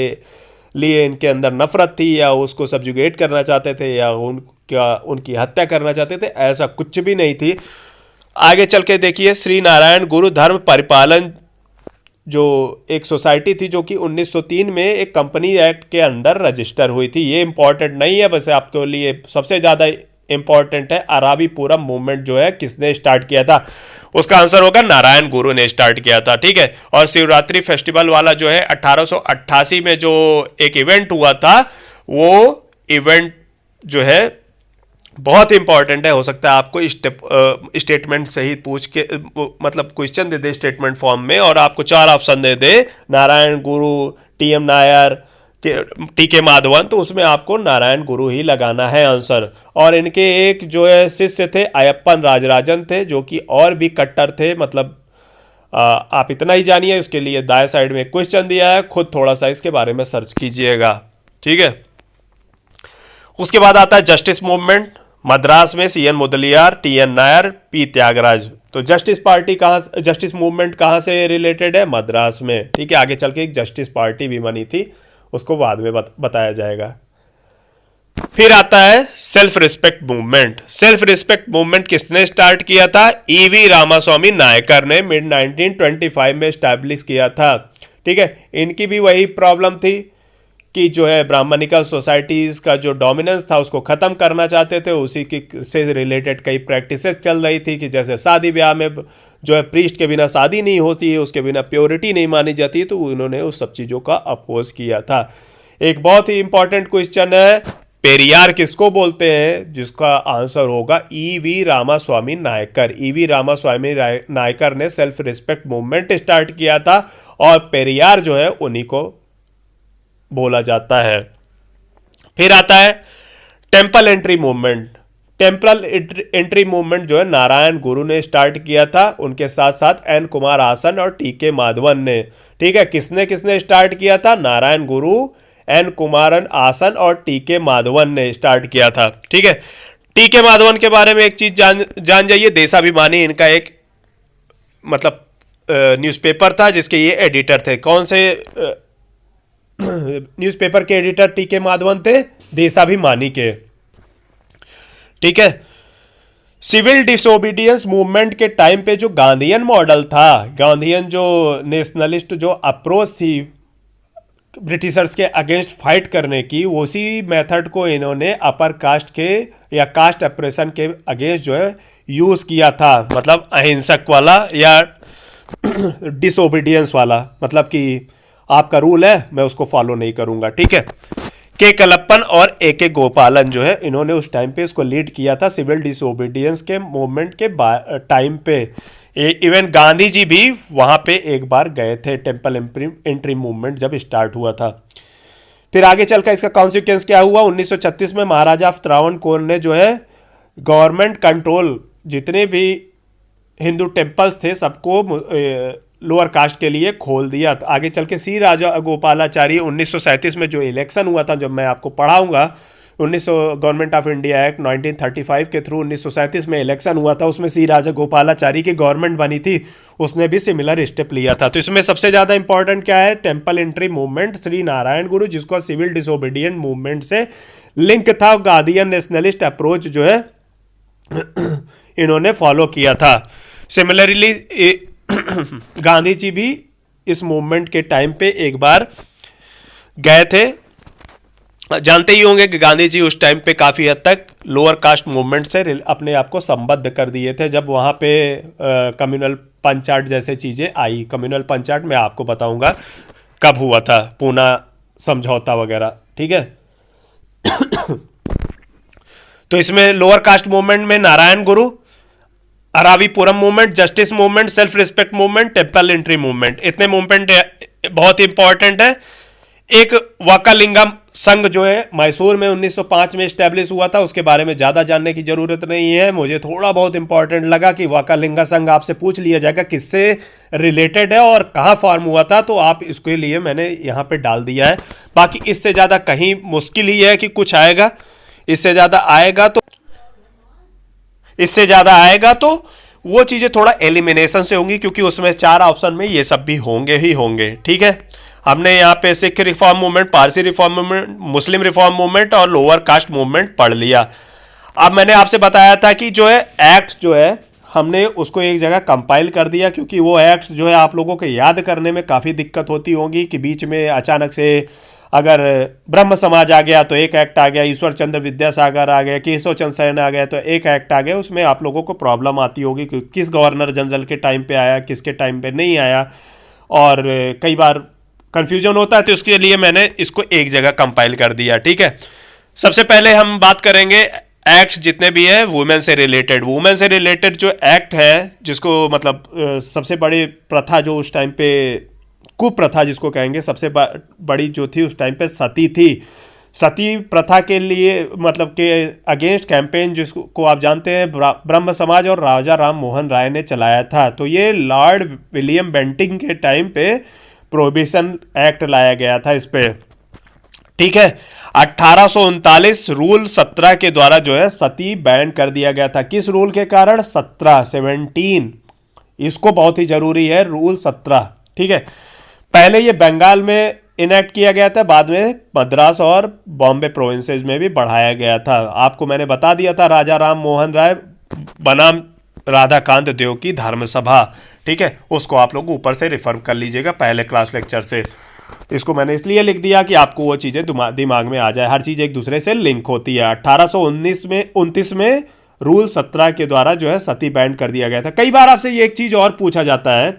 लिए इनके अंदर नफरत थी या उसको सब्जुगेट करना चाहते थे या उनकी हत्या करना चाहते थे, ऐसा कुछ भी नहीं थी। आगे चल के देखिए, श्री नारायण गुरु धर्म परिपालन जो एक सोसाइटी थी जो कि 1903 में एक कंपनी एक्ट के अंडर रजिस्टर हुई थी। ये इंपॉर्टेंट नहीं है, बस आपके लिए सबसे ज़्यादा इंपॉर्टेंट है अराबीपुरम मूवमेंट जो है किसने स्टार्ट किया था। उसका आंसर होगा नारायण गुरु ने स्टार्ट किया था, ठीक है। और शिवरात्रि फेस्टिवल वाला जो है 1888 में जो एक इवेंट हुआ था, वो इवेंट जो है बहुत इंपॉर्टेंट है। हो सकता है आपको स्टेटमेंट सही पूछ के मतलब क्वेश्चन दे दे स्टेटमेंट फॉर्म में और आपको 4 ऑप्शन दे दे, नारायण गुरु, टीएम नायर, टीके माधवन, तो उसमें आपको नारायण गुरु ही लगाना है आंसर। और इनके एक जो है शिष्य थे अयप्पन राजराजन थे, जो कि और भी कट्टर थे। मतलब आप इतना ही जानिए, उसके लिए दाएं साइड में क्वेश्चन दिया है, खुद थोड़ा सा इसके बारे में सर्च कीजिएगा, ठीक है। उसके बाद आता है जस्टिस मूवमेंट। मद्रास में CN Mudaliar, TN Nair, P Thyagaraja. तो जस्टिस मूवमेंट कहां से रिलेटेड है? मद्रास में, ठीक है। आगे चल के एक जस्टिस पार्टी भी बनी थी, उसको बाद में बताया जाएगा। फिर आता है self respect movement. Self respect movement किसने स्टार्ट किया था? ईवी रामास्वामी नायकर ने मिड 1925 में स्टैब्लिश किया था, ठीक है। इनकी भी वही प्रॉब्लम थी कि जो है ब्राह्मणिकल सोसाइटीज़ का जो डोमिनेंस था उसको ख़त्म करना चाहते थे। उसी की से रिलेटेड कई प्रैक्टिसेस चल रही थी कि जैसे शादी ब्याह में जो है प्रीस्ट के बिना शादी नहीं होती है, उसके बिना प्योरिटी नहीं मानी जाती है, तो उन्होंने उस सब चीज़ों का अपोज किया था। एक बहुत ही इंपॉर्टेंट क्वेश्चन है, पेरियार किसको बोलते हैं? जिसका आंसर होगा ईवी रामास्वामी नायकर। ईवी रामास्वामी नायकर ने सेल्फ रिस्पेक्ट मूवमेंट स्टार्ट किया था और पेरियार जो है उन्हीं को बोला जाता है। फिर आता है temple entry movement. Temple entry movement जो है नारायण गुरु ने स्टार्ट किया था, उनके साथ साथ एन कुमार आसन और टीके माधवन ने, ठीक है। किसने किसने स्टार्ट किया था? नारायण गुरु, एन कुमारन आसन और टीके माधवन ने स्टार्ट किया था, ठीक है। टीके माधवन के बारे में एक चीज जान जाइए, देशाभिमानी इनका एक मतलब न्यूज़पेपर था जिसके ये एडिटर थे। कौन से न्यूज़पेपर के एडिटर टीके माधवन थे? देशाभिमानी के, ठीक है। सिविल डिसोबीडियंस मूवमेंट के टाइम पे जो गांधीयन मॉडल था, गांधीयन जो नेशनलिस्ट जो अप्रोच थी ब्रिटिशर्स के अगेंस्ट फाइट करने की, उसी मेथड को इन्होंने अपर कास्ट के या कास्ट ऑपरेशन के अगेंस्ट जो है यूज किया था। मतलब अहिंसक वाला या डिसोबीडियंस वाला, मतलब कि आपका रूल है मैं उसको फॉलो नहीं करूंगा, ठीक है। के कलप्पन और ए के गोपालन जो है इन्होंने उस टाइम पे इसको लीड किया था सिविल डिसोबीडियंस के मूवमेंट के टाइम पे। इवन गांधी जी भी वहां पे एक बार गए थे टेम्पल एंट्री मूवमेंट जब स्टार्ट हुआ था। फिर आगे चलकर इसका कॉन्सिक्वेंस क्या हुआ? 1936 में महाराजा त्रावणकोर ने जो है गवर्नमेंट कंट्रोल जितने भी हिंदू टेम्पल्स थे सबको लोअर कास्ट के लिए खोल दिया। तो आगे चल के सी राजा गोपालाचारी 1937 में जो इलेक्शन हुआ था, जब मैं आपको पढ़ाऊंगा, 1900 गवर्नमेंट ऑफ इंडिया एक्ट 1935 के थ्रू 1937 में इलेक्शन हुआ था, उसमें सी राजा गोपालाचारी की गवर्नमेंट बनी थी, उसने भी सिमिलर स्टेप लिया था। तो इसमें सबसे ज़्यादा इंपॉर्टेंट क्या है? Temple entry movement, Shri Narayan गुरु, जिसको सिविल डिसोबीडियंट मूवमेंट से लिंक था। गांधीयन नेशनलिस्ट अप्रोच जो है इन्होंने फॉलो किया था। सिमिलरली गांधी जी भी इस मूवमेंट के टाइम पे एक बार गए थे। जानते ही होंगे कि गांधी जी उस टाइम पे काफ़ी हद तक लोअर कास्ट मूवमेंट से अपने आप को संबद्ध कर दिए थे, जब वहाँ पे कम्युनल पंचायत जैसे चीज़ें आई। कम्युनल पंचायत मैं आपको बताऊंगा कब हुआ था, पूना समझौता वगैरह, ठीक है। तो इसमें लोअर कास्ट मूवमेंट में Narayana Guru, Aruvippuram movement, justice movement, self respect movement, temple entry movement, इतने मूवमेंट बहुत इंपॉर्टेंट है। एक वाकालिंगम संघ जो है मैसूर में 1905 में स्टैब्लिश हुआ था, उसके बारे में ज़्यादा जानने की ज़रूरत नहीं है। मुझे थोड़ा बहुत इंपॉर्टेंट लगा कि वाकालिंगा संघ आपसे पूछ लिया जाएगा किससे रिलेटेड है और कहाँ फॉर्म हुआ था, तो आप इसके लिए मैंने यहाँ पे डाल दिया है। बाकी इससे ज़्यादा कहीं मुश्किल ही है कि कुछ आएगा। इससे ज़्यादा आएगा तो वो चीज़ें थोड़ा एलिमिनेशन से होंगी, क्योंकि उसमें 4 ऑप्शन में ये सब भी होंगे ही होंगे। ठीक है, हमने यहाँ पे Sikh reform movement, Parsi reform movement, Muslim reform movement और लोअर कास्ट मूवमेंट पढ़ लिया। अब मैंने आपसे बताया था कि जो है एक्ट जो है हमने उसको एक जगह कंपाइल कर दिया, क्योंकि वो एक्ट्स जो है आप लोगों को याद करने में काफ़ी दिक्कत होती होगी कि बीच में अचानक से अगर ब्रह्म समाज आ गया तो एक एक्ट आ गया, ईश्वर चंद्र विद्यासागर आ गया, केशव चंद्र सेन आ गया तो एक एक्ट आ गया, उसमें आप लोगों को प्रॉब्लम आती होगी कि किस गवर्नर जनरल के टाइम पे आया, किसके टाइम पे नहीं आया, और कई बार कंफ्यूजन होता है। तो उसके लिए मैंने इसको एक जगह कंपाइल कर दिया। ठीक है, सबसे पहले हम बात करेंगे एक्ट जितने भी हैं वुमेन से रिलेटेड। वुमेन से रिलेटेड जो एक्ट है, जिसको मतलब सबसे बड़ी प्रथा जो उस टाइम पे, कुप्रथा जिसको कहेंगे, सबसे बड़ी जो थी उस टाइम पे सती थी। सती प्रथा के लिए मतलब के अगेंस्ट कैंपेन जिसको आप जानते हैं ब्रह्म समाज और राजा राम मोहन राय ने चलाया था। तो ये लॉर्ड विलियम बेंटिंग के टाइम पे प्रोहिबिशन एक्ट लाया गया था इस पे। ठीक है, 1839 रूल 17 के द्वारा जो है सती बैन कर दिया गया था। किस रूल के कारण? 17 इसको बहुत ही जरूरी है, रूल 17। ठीक है, पहले ये बंगाल में इनेक्ट किया गया था, बाद में मद्रास और बॉम्बे प्रोविंसेस में भी बढ़ाया गया था। आपको मैंने बता दिया था राजा राम मोहन राय बनाम राधाकांत देव की धर्म सभा। ठीक है, उसको आप लोग ऊपर से रिफर कर लीजिएगा पहले क्लास लेक्चर से। इसको मैंने इसलिए लिख दिया कि आपको वो चीज़ें दिमाग में आ जाए, हर चीज़ एक दूसरे से लिंक होती है। 1829 में रूल 17 के द्वारा जो है सती बैन कर दिया गया था। कई बार आपसे ये एक चीज़ और पूछा जाता है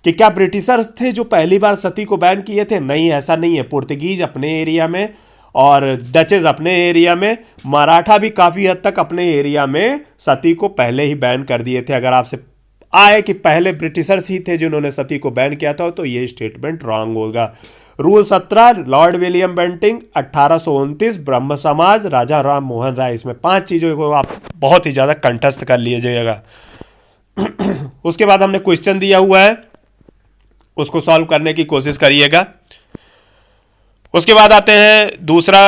कि क्या ब्रिटिशर्स थे जो पहली बार सती को बैन किए थे? नहीं, ऐसा नहीं है। पुर्तगीज अपने एरिया में और डचेज अपने एरिया में, मराठा भी काफ़ी हद तक अपने एरिया में सती को पहले ही बैन कर दिए थे। अगर आपसे आए कि पहले ब्रिटिशर्स ही थे जिन्होंने सती को बैन किया था, तो ये स्टेटमेंट रॉन्ग होगा। रूल 17 लॉर्ड विलियम बेंटिंग, 1829 ब्रह्म समाज, राजा राम मोहन राय। इसमें 5 चीज़ों को आप बहुत ही ज़्यादा कंठस्थ कर लीजिएगा। उसके बाद हमने क्वेश्चन दिया हुआ है, उसको सॉल्व करने की कोशिश करिएगा। उसके बाद आते हैं दूसरा,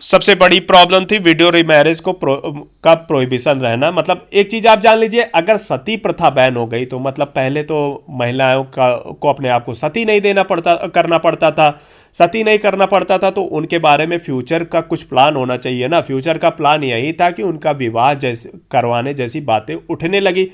सबसे बड़ी प्रॉब्लम थी वीडियो रीमैरिज का प्रोहिबिशन रहना। मतलब एक चीज आप जान लीजिए, अगर सती प्रथा बैन हो गई तो मतलब पहले तो महिलाओं को अपने आप को सती नहीं करना पड़ता था। सती नहीं करना पड़ता था तो उनके बारे में फ्यूचर का कुछ प्लान होना चाहिए ना। फ्यूचर का प्लान यही था कि उनका विवाह जैसे करवाने जैसी बातें उठने लगी।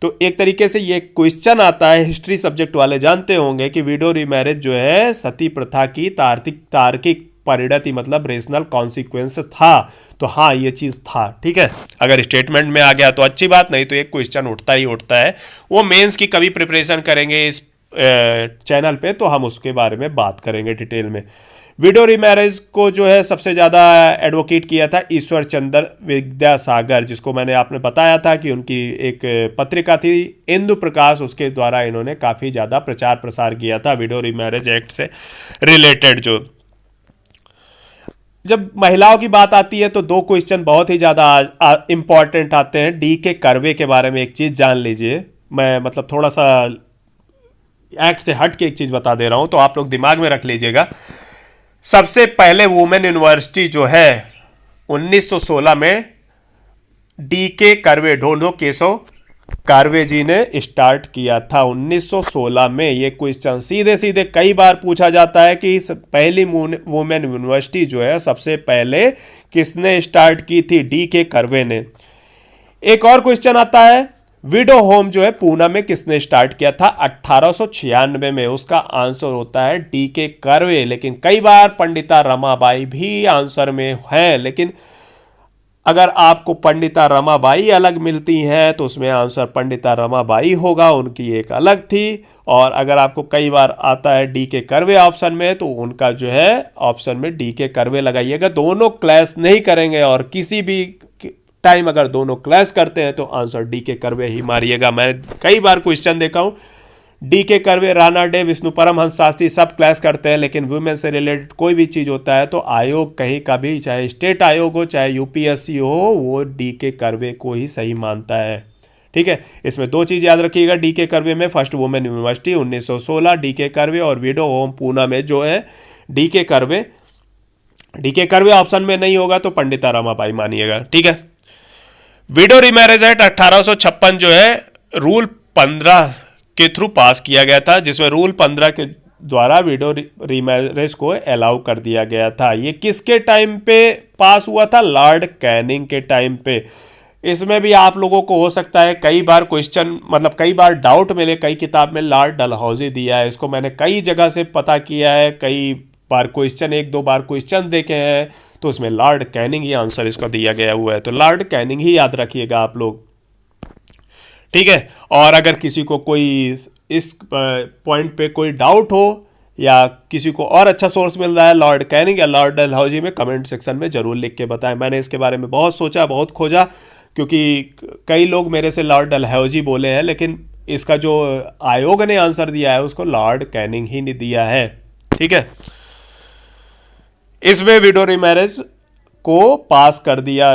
तो एक तरीके से ये क्वेश्चन आता है, हिस्ट्री सब्जेक्ट वाले जानते होंगे कि विडो रीमैरिज जो है सती प्रथा की तार्किक परिणति मतलब रेशनल कॉन्सिक्वेंस था। तो हाँ, ये चीज़ था। ठीक है, अगर स्टेटमेंट में आ गया तो अच्छी बात, नहीं तो एक क्वेश्चन उठता ही उठता है। वो मेंस की कभी प्रिपरेशन करेंगे इस चैनल पे तो हम उसके बारे में बात करेंगे डिटेल में। विडो रीमैरिज को जो है सबसे ज़्यादा एडवोकेट किया था ईश्वर चंद्र विद्यासागर, जिसको मैंने आपने बताया था कि उनकी एक पत्रिका थी इंदु प्रकाश, उसके द्वारा इन्होंने काफ़ी ज़्यादा प्रचार प्रसार किया था विडो रीमैरिज एक्ट से रिलेटेड। जो जब महिलाओं की बात आती है तो 2 क्वेश्चन बहुत ही ज़्यादा इंपॉर्टेंट आते हैं। डी के कर्वे के बारे में एक चीज़ जान लीजिए, मैं मतलब थोड़ा सा एक्ट से हट के एक चीज़ बता दे रहा हूँ तो आप लोग दिमाग में रख लीजिएगा। सबसे पहले वुमेन यूनिवर्सिटी जो है 1916 में डी के कर्वे, ढोंढो केशव कर्वे जी ने स्टार्ट किया था 1916 में। ये क्वेश्चन सीधे सीधे कई बार पूछा जाता है कि पहली वुमेन यूनिवर्सिटी जो है सबसे पहले किसने स्टार्ट की थी? डी के कर्वे ने। एक और क्वेश्चन आता है, विडो होम जो है पूना में किसने स्टार्ट किया था? 1896 में। उसका आंसर होता है डी के कर्वे। लेकिन कई बार पंडिता रमाबाई भी आंसर में है, लेकिन अगर आपको पंडिता रमाबाई अलग मिलती हैं तो उसमें आंसर पंडिता रमाबाई होगा, उनकी एक अलग थी। और अगर आपको कई बार आता है डी के कर्वे ऑप्शन में तो उनका जो है ऑप्शन में डी के कर्वे लगाइएगा। दोनों क्लैश नहीं करेंगे और किसी भी टाइम अगर दोनों क्लैश करते हैं तो आंसर डी के कर्वे ही मारिएगा। मैं कई बार क्वेश्चन देखा हूं, डी के कर्वे, राणा डे, विष्णु परमहंस शास्त्री सब क्लैश करते हैं, लेकिन वुमेन से रिलेटेड कोई भी चीज़ होता है तो आयोग कहीं का भी, चाहे स्टेट आयोग हो चाहे यूपीएससी हो, वो डी के कर्वे को ही सही मानता है। ठीक है, इसमें 2 चीज़ याद रखिएगा डी के कर्वे में। फर्स्ट वुमेन यूनिवर्सिटी 1916 डी के कर्वे, और विडो होम पूना में जो है डी के कर्वे। डी के कर्वे ऑप्शन में नहीं होगा तो पंडिता रमाबाई मानिएगा। ठीक है, विडो रीमैरिज एक्ट 1856 जो है रूल 15 के थ्रू पास किया गया था, जिसमें रूल 15 के द्वारा विडो रीमैरिज को अलाउ कर दिया गया था। ये किसके टाइम पे पास हुआ था? लॉर्ड कैनिंग के टाइम पे। इसमें भी आप लोगों को हो सकता है कई बार क्वेश्चन, मतलब कई बार डाउट मिले, कई किताब में लॉर्ड डलहौजी दिया है, इसको मैंने कई जगह से पता किया है, कई बार क्वेश्चन, एक दो बार क्वेश्चन देखे हैं, तो उसमें लॉर्ड कैनिंग ही आंसर इसका दिया गया हुआ है। तो लॉर्ड कैनिंग ही याद रखिएगा आप लोग, ठीक है। और अगर किसी को कोई इस पॉइंट पे कोई डाउट हो या किसी को और अच्छा सोर्स मिल रहा है लॉर्ड कैनिंग या लॉर्ड डलहौजी में, कमेंट सेक्शन में जरूर लिख के बताएं। मैंने इसके बारे में बहुत सोचा, बहुत खोजा, क्योंकि कई लोग मेरे से लॉर्ड डलहौजी बोले हैं, लेकिन इसका जो आयोग ने आंसर दिया है उसको लॉर्ड कैनिंग ही ने दिया है, ठीक है। इसमें विडो रीमैरिज को पास कर दिया,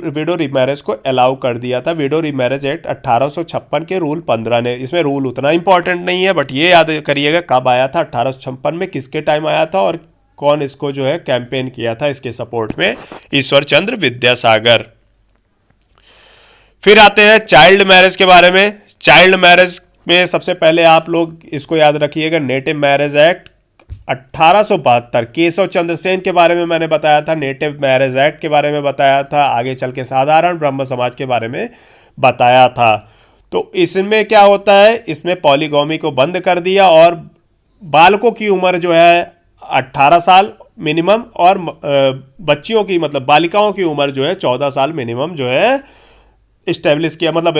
विडो रीमैरिज को अलाउ कर दिया था विडो रीमैरिज एक्ट 1856 के रूल 15 ने। इसमें रूल उतना इंपॉर्टेंट नहीं है, बट ये याद करिएगा कब आया था, 1856 में, किसके टाइम आया था और कौन इसको जो है कैंपेन किया था इसके सपोर्ट में? ईश्वर चंद्र विद्यासागर। फिर आते हैं चाइल्ड मैरिज के बारे में। चाइल्ड मैरिज में सबसे पहले आप लोग इसको याद रखिएगा, native marriage act 1872। Keshav Chandra Sen के बारे में मैंने बताया था, नेटिव मैरिज एक्ट के बारे में बताया था, आगे चल के साधारण ब्रह्म समाज के बारे में बताया था। तो इसमें क्या होता है, इसमें पॉलीगॉमी को बंद कर दिया और बालकों की उम्र जो है 18 साल मिनिमम, और बच्चियों की, मतलब बालिकाओं की उम्र जो है 14 साल मिनिमम जो है इस्टेब्लिश किया, मतलब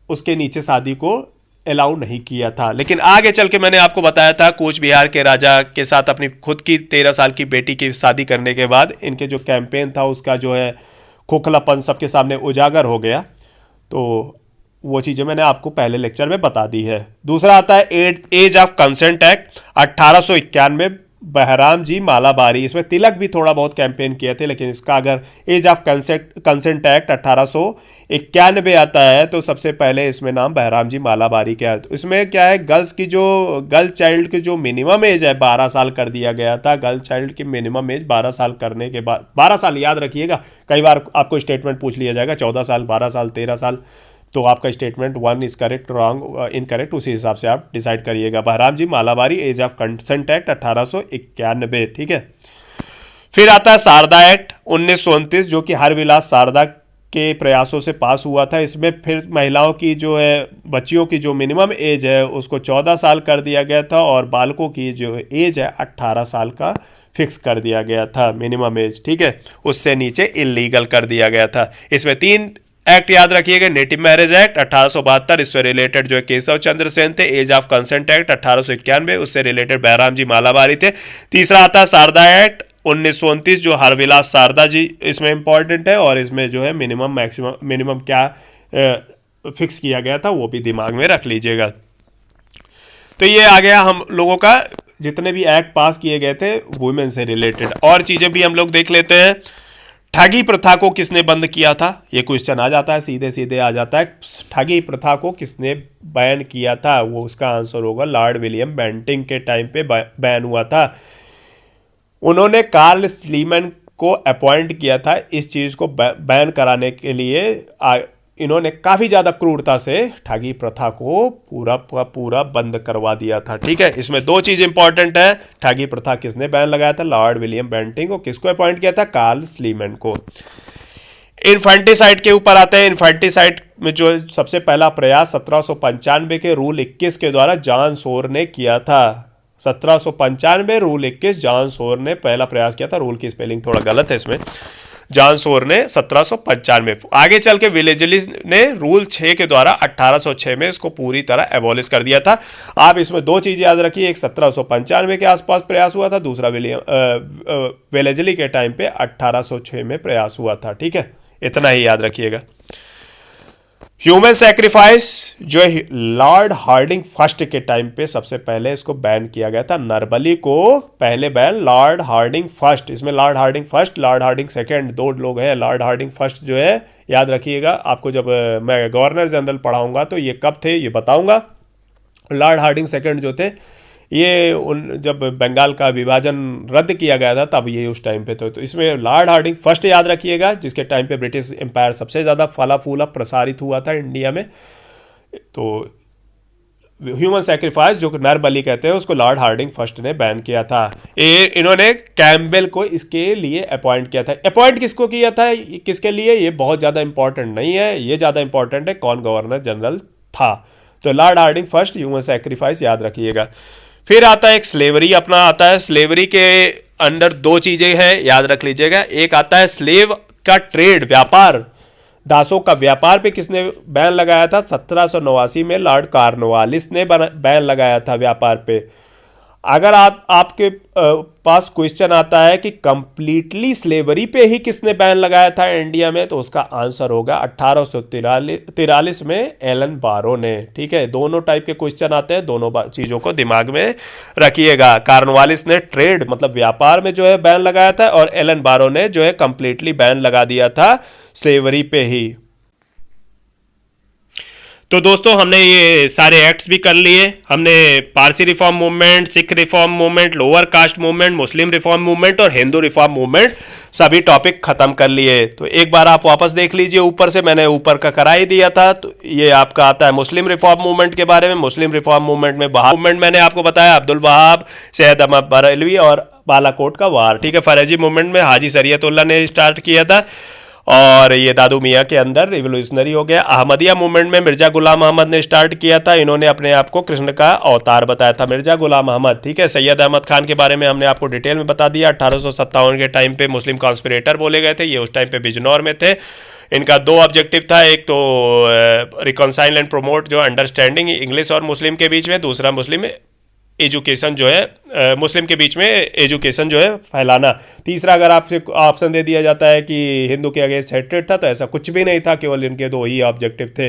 उसके नीचे शादी को अलाउ नहीं किया था। लेकिन आगे चल के मैंने आपको बताया था, कूच बिहार के राजा के साथ अपनी खुद की 13 साल की बेटी की शादी करने के बाद इनके जो कैंपेन था उसका जो है खोखलापन सबके सामने उजागर हो गया। तो वो चीज़ें मैंने आपको पहले लेक्चर में बता दी है। दूसरा आता है age of consent act 1891, Behramji Malabari. इसमें तिलक भी थोड़ा बहुत कैंपेन किए थे, लेकिन इसका अगर एज ऑफ कंसेंट एक्ट 1891 आता है तो सबसे पहले इसमें नाम बहराम जी मालाबारी का है। तो इसमें क्या है, गर्ल चाइल्ड की जो मिनिमम एज है 12 साल कर दिया गया था। गर्ल चाइल्ड की मिनिमम एज 12 साल करने के बाद, 12 साल याद रखिएगा, कई बार आपको स्टेटमेंट पूछ लिया जाएगा 14 साल, 12 साल, 13 साल, तो आपका statement 1 is correct, wrong, incorrect, उसी हिसाब से आप डिसाइड करिएगा। बहराम जी Malabari, as of consent act 1891, ठीक है। फिर आता है शारदा एक्ट 1929, जो कि हरविलास शारदा के प्रयासों से पास हुआ था। इसमें फिर महिलाओं की जो है, बच्चियों की जो मिनिमम एज है उसको 14 साल कर दिया गया था, और बालकों की जो एज है 18 साल का फिक्स कर दिया गया था मिनिमम एज, ठीक है। उससे नीचे इलीगल कर दिया गया था। इसमें 3 एक्ट याद रखिएगा, नेटिव मैरिज एक्ट 1872, इससे रिलेटेड जो है केशव चंद्र सेन थे। एज ऑफ कंसेंट एक्ट 1891, उससे रिलेटेड बहराम जी मालाबारी थे। तीसरा आता है शारदा एक्ट 1929, जो हरविलास शारदा जी इसमें इंपॉर्टेंट है, और इसमें जो है मिनिमम मैक्सिमम मिनिमम क्या फिक्स किया गया था वो भी दिमाग में रख लीजिएगा। तो ये आ गया हम लोगों का जितने भी एक्ट पास किए गए थे वुमेन से रिलेटेड। और चीज़ें भी हम लोग देख लेते हैं। ठगी प्रथा को किसने बंद किया था? ये क्वेश्चन आ जाता है, सीधे सीधे आ जाता है। ठगी प्रथा को किसने बैन किया था? वो उसका आंसर होगा लॉर्ड विलियम बेंटिंग के टाइम पे बैन हुआ था। उन्होंने कार्ल स्लीमन को अपॉइंट किया था इस चीज़ को बैन कराने के लिए। इन्होंने काफ़ी ज़्यादा क्रूरता से ठगी प्रथा को पूरा पूरा बंद करवा दिया था, ठीक है। इसमें 2 चीज़ इंपॉर्टेंट है, ठगी प्रथा किसने बैन लगाया था? Lord William Bentinck. और किसको अपॉइंट किया था? कार्ल स्लीमन को। इन्फेंटिसाइड के ऊपर आते हैं। इन्फेंटिसाइड में जो सबसे पहला प्रयास 1795 के रूल 21 के द्वारा जॉन सोर ने किया था। 1795 रूल 21, जॉन सोर ने पहला प्रयास किया था। रूल की स्पेलिंग थोड़ा गलत है इसमें, जॉन सोर ने 1795। आगे चल के विलेजली ने रूल 6 के द्वारा 1806 में इसको पूरी तरह एबॉलिश कर दिया था। आप इसमें 2 चीज़ याद रखिए, एक 1795 के आसपास प्रयास हुआ था, दूसरा विलेजली के टाइम पे 1806 में प्रयास हुआ था, ठीक है। इतना ही याद रखिएगा। ह्यूमन सेक्रीफाइस जो है लॉर्ड हार्डिंग फर्स्ट के टाइम पे सबसे पहले इसको बैन किया गया था। नरबली को पहले बैन लॉर्ड हार्डिंग फर्स्ट, इसमें Lord Hardinge first, Lord Hardinge second, 2 लोग हैं। लॉर्ड हार्डिंग फर्स्ट जो है याद रखिएगा, आपको जब मैं गवर्नर जनरल पढ़ाऊंगा तो ये कब थे ये बताऊंगा। लॉर्ड हार्डिंग सेकंड जो थे ये जब बंगाल का विभाजन रद्द किया गया था तब ये उस टाइम पे थे। तो इसमें लॉर्ड हार्डिंग फर्स्ट याद रखिएगा, जिसके टाइम पे ब्रिटिश एम्पायर सबसे ज़्यादा फला फूला प्रसारित हुआ था इंडिया में। तो ह्यूमन सेक्रीफाइस जो नर बलि कहते हैं उसको लॉर्ड हार्डिंग फर्स्ट ने बैन किया था। इन्होंने कैम्पबेल को इसके लिए अपॉइंट किया था। अपॉइंट किसको किया था, किसके लिए, ये बहुत ज़्यादा इंपॉर्टेंट नहीं है, ये ज़्यादा इंपॉर्टेंट है कौन गवर्नर जनरल था। तो Lord Hardinge first, human sacrifice याद रखिएगा। फिर आता है एक स्लेवरी अपना आता है। स्लेवरी के अंदर दो चीज़ें हैं, याद रख लीजिएगा। एक आता है स्लेव का ट्रेड, व्यापार, दासों का व्यापार पे किसने बैन लगाया था, 1789 में लॉर्ड कॉर्नवालिस ने बैन लगाया था व्यापार पे। अगर आपके पास क्वेश्चन आता है कि कंप्लीटली स्लेवरी पे ही किसने बैन लगाया था इंडिया में, तो उसका आंसर होगा 1843 में एलन बारो ने। ठीक है, दोनों टाइप के क्वेश्चन आते हैं, दोनों चीज़ों को दिमाग में रखिएगा। कॉर्नवालिस ने ट्रेड मतलब व्यापार में जो है बैन लगाया था, और एलन बारो ने जो है कंप्लीटली बैन लगा दिया था स्लेवरी पे ही। तो दोस्तों हमने ये सारे एक्ट्स भी कर लिए। हमने Parsi reform movement, Sikh reform movement, lower caste movement, Muslim reform movement और हिंदू रिफॉर्म मूवमेंट सभी टॉपिक खत्म कर लिए। तो एक बार आप वापस देख लीजिए, ऊपर से मैंने ऊपर का करा ही दिया था। तो ये आपका आता है मुस्लिम रिफॉर्म मूवमेंट के बारे में। मुस्लिम रिफॉर्म मूवमेंट में वहाब मूवमेंट मैंने आपको बताया, अब्दुल वहाब, सैयद अहमद बरेलवी और बालाकोट का वार। ठीक है, फरेजी मूवमेंट में हाजी शरीयतुल्लाह ने स्टार्ट किया था, और ये दादू मियाँ के अंदर रिवोल्यूशनरी हो गया। अहमदिया मूवमेंट में मिर्जा गुलाम अहमद ने स्टार्ट किया था। इन्होंने अपने आप को कृष्ण का अवतार बताया था, मिर्जा गुलाम अहमद। ठीक है, सैयद अहमद खान के बारे में हमने आपको डिटेल में बता दिया। 1857 के टाइम पे मुस्लिम कॉन्स्पिरेटर बोले गए थे, ये उस टाइम पे बिजनौर में थे। इनका दो ऑब्जेक्टिव था, एक तो रिकॉन्साइल एंड प्रोमोट जो अंडरस्टैंडिंग इंग्लिश और मुस्लिम के बीच में, दूसरा मुस्लिम एजुकेशन जो है मुस्लिम के बीच में एजुकेशन जो है फैलाना। तीसरा अगर आपसे ऑप्शन दे दिया जाता है कि हिंदू के अगेंस्ट हेट्रेड था, तो ऐसा कुछ भी नहीं था, केवल इनके दो ही ऑब्जेक्टिव थे।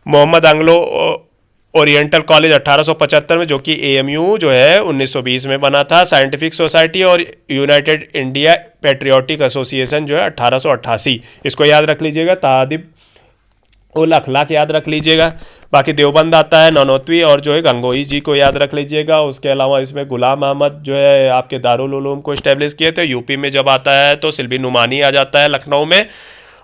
मोहम्मद एंग्लो ओरिएंटल कॉलेज 1875 में, जो कि एएमयू जो है 1920 में बना था। साइंटिफिक सोसाइटी और यूनाइटेड इंडिया पैट्रियोटिक एसोसिएशन जो है 1888, इसको याद रख लीजिएगा। तादिब उल अखलाक याद रख लीजिएगा। बाकी देवबंद आता है, नौनौतवी और जो है गंगोई जी को याद रख लीजिएगा। उसके अलावा इसमें गुलाम अहमद जो है आपके दारुल उलूम को इस्टेब्लिश किए थे। यूपी में जब आता है तो सिल्बी नुमानी आ जाता है लखनऊ में,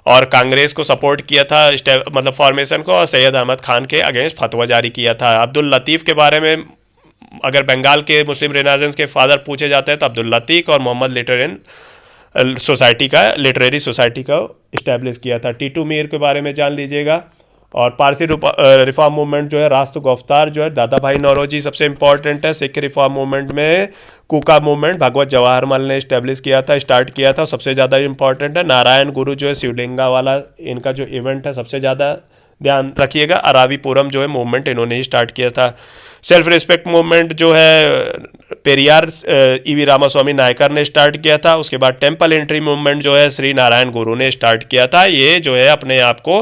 और कांग्रेस को सपोर्ट किया था मतलब फॉर्मेशन को, और सैयद अहमद खान के अगेंस्ट फतवा जारी किया था। अब्दुल लतीफ़ के बारे में अगर बंगाल के मुस्लिम रेनाजेंस के फादर पूछे जाते हैं तो अब्दुल लतीफ़ और मोहम्मद लिटरेरी सोसाइटी का इस्टेब्लिश किया था। टीटू मीर के बारे में जान लीजिएगा। और पारसी रिफॉर्म मूवमेंट जो है रास्तु गुफ्तार जो है दादा भाई नौरोजी सबसे इंपॉर्टेंट है। सिख रिफॉर्म मूवमेंट में कुका मूवमेंट भगवत जवाहरलाल ने इस्टेब्लिश किया था, स्टार्ट किया था, सबसे ज़्यादा इंपॉर्टेंट है। नारायण गुरु जो है शिवलिंगा वाला इनका जो इवेंट है सबसे ज़्यादा ध्यान रखिएगा। अरावीपुरम जो है मूवमेंट इन्होंने ही स्टार्ट किया था। सेल्फ रिस्पेक्ट मूवमेंट जो है पेरियार ईवी रामास्वामी नायकर ने स्टार्ट किया था। उसके बाद टेम्पल एंट्री मूवमेंट जो है श्री नारायण गुरु ने स्टार्ट किया था। ये जो है अपने आप को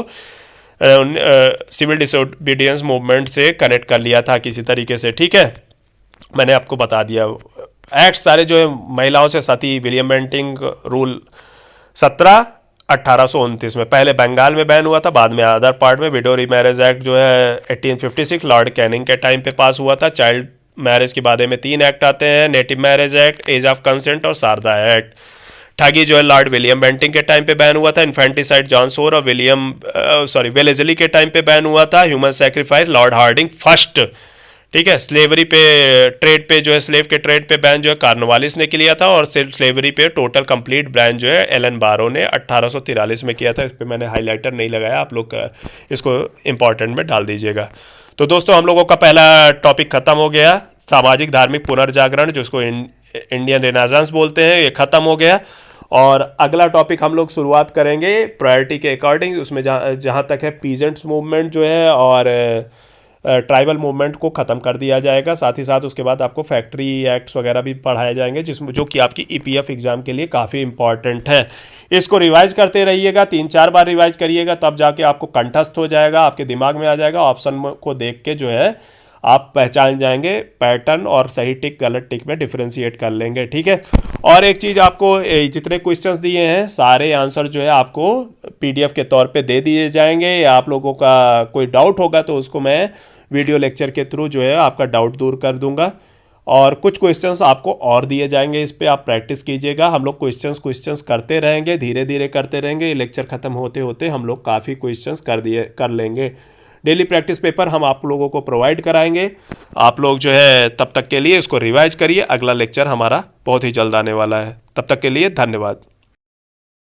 सिविल डिसोबीडियंस मूवमेंट से कनेक्ट कर लिया था किसी तरीके से। ठीक है, मैंने आपको बता दिया। एक्ट सारे जो है महिलाओं से सती, विलियम बेंटिंग रूल 1829 में, पहले बंगाल में बैन हुआ था, बाद में अदर पार्ट में। विडो रीमैरेज एक्ट जो है 1856 लॉर्ड कैनिंग के टाइम पे पास हुआ था। चाइल्ड मैरिज के बारे में 3 एक्ट आते हैं, native marriage act, age of consent और शारदा एक्ट। ठगी जो है लॉर्ड विलियम बेंटिंग के टाइम पे बैन हुआ था। इन्फेंटिसाइड जॉन सोर और वेलेजली के टाइम पे बैन हुआ था। Human sacrifice Lord Hardinge first. ठीक है, स्लेवरी पे ट्रेड पे जो है स्लेव के ट्रेड पे बैन जो है कॉर्नवालिस ने किया था, और स्लेवरी पे टोटल कंप्लीट बैन जो है एलन बारो ने 1843 में किया था। इस पर मैंने हाईलाइटर नहीं लगाया, आप लोग इसको इंपॉर्टेंट में डाल दीजिएगा। तो दोस्तों हम लोगों का पहला टॉपिक खत्म हो गया, सामाजिक धार्मिक पुनर्जागरण जिसको इंडियन रेनेसांस बोलते हैं, ये खत्म हो गया। और अगला टॉपिक हम लोग शुरुआत करेंगे प्रायोरिटी के अकॉर्डिंग, उसमें जहाँ तक है पीजेंट्स मूवमेंट जो है और ट्राइबल मूवमेंट को ख़त्म कर दिया जाएगा। साथ ही साथ उसके बाद आपको फैक्ट्री एक्ट्स वगैरह भी पढ़ाए जाएंगे, जिसमें जो कि आपकी ईपीएफ एग्ज़ाम के लिए काफ़ी इंपॉर्टेंट है। इसको रिवाइज करते रहिएगा, 3-4 बार रिवाइज करिएगा, तब जाके आपको कंठस्थ हो जाएगा, आपके दिमाग में आ जाएगा। ऑप्शन को देख के जो है आप पहचान जाएंगे पैटर्न, और सही टिक गलत टिक में डिफ्रेंशिएट कर लेंगे। ठीक है, और एक चीज़ आपको, जितने क्वेश्चंस दिए हैं सारे आंसर जो है आपको पीडीएफ के तौर पे दे दिए जाएंगे। या आप लोगों का कोई डाउट होगा तो उसको मैं वीडियो लेक्चर के थ्रू जो है आपका डाउट दूर कर दूंगा। और कुछ क्वेश्चंस आपको और दिए जाएंगे, इस पर आप प्रैक्टिस कीजिएगा। हम लोग क्वेश्चंस करते रहेंगे, धीरे धीरे करते रहेंगे। ये लेक्चर ख़त्म होते होते हम लोग काफ़ी क्वेश्चंस कर लेंगे। डेली प्रैक्टिस पेपर हम आप लोगों को प्रोवाइड कराएंगे। आप लोग जो है तब तक के लिए इसको रिवाइज करिए। अगला लेक्चर हमारा बहुत ही जल्द आने वाला है। तब तक के लिए धन्यवाद।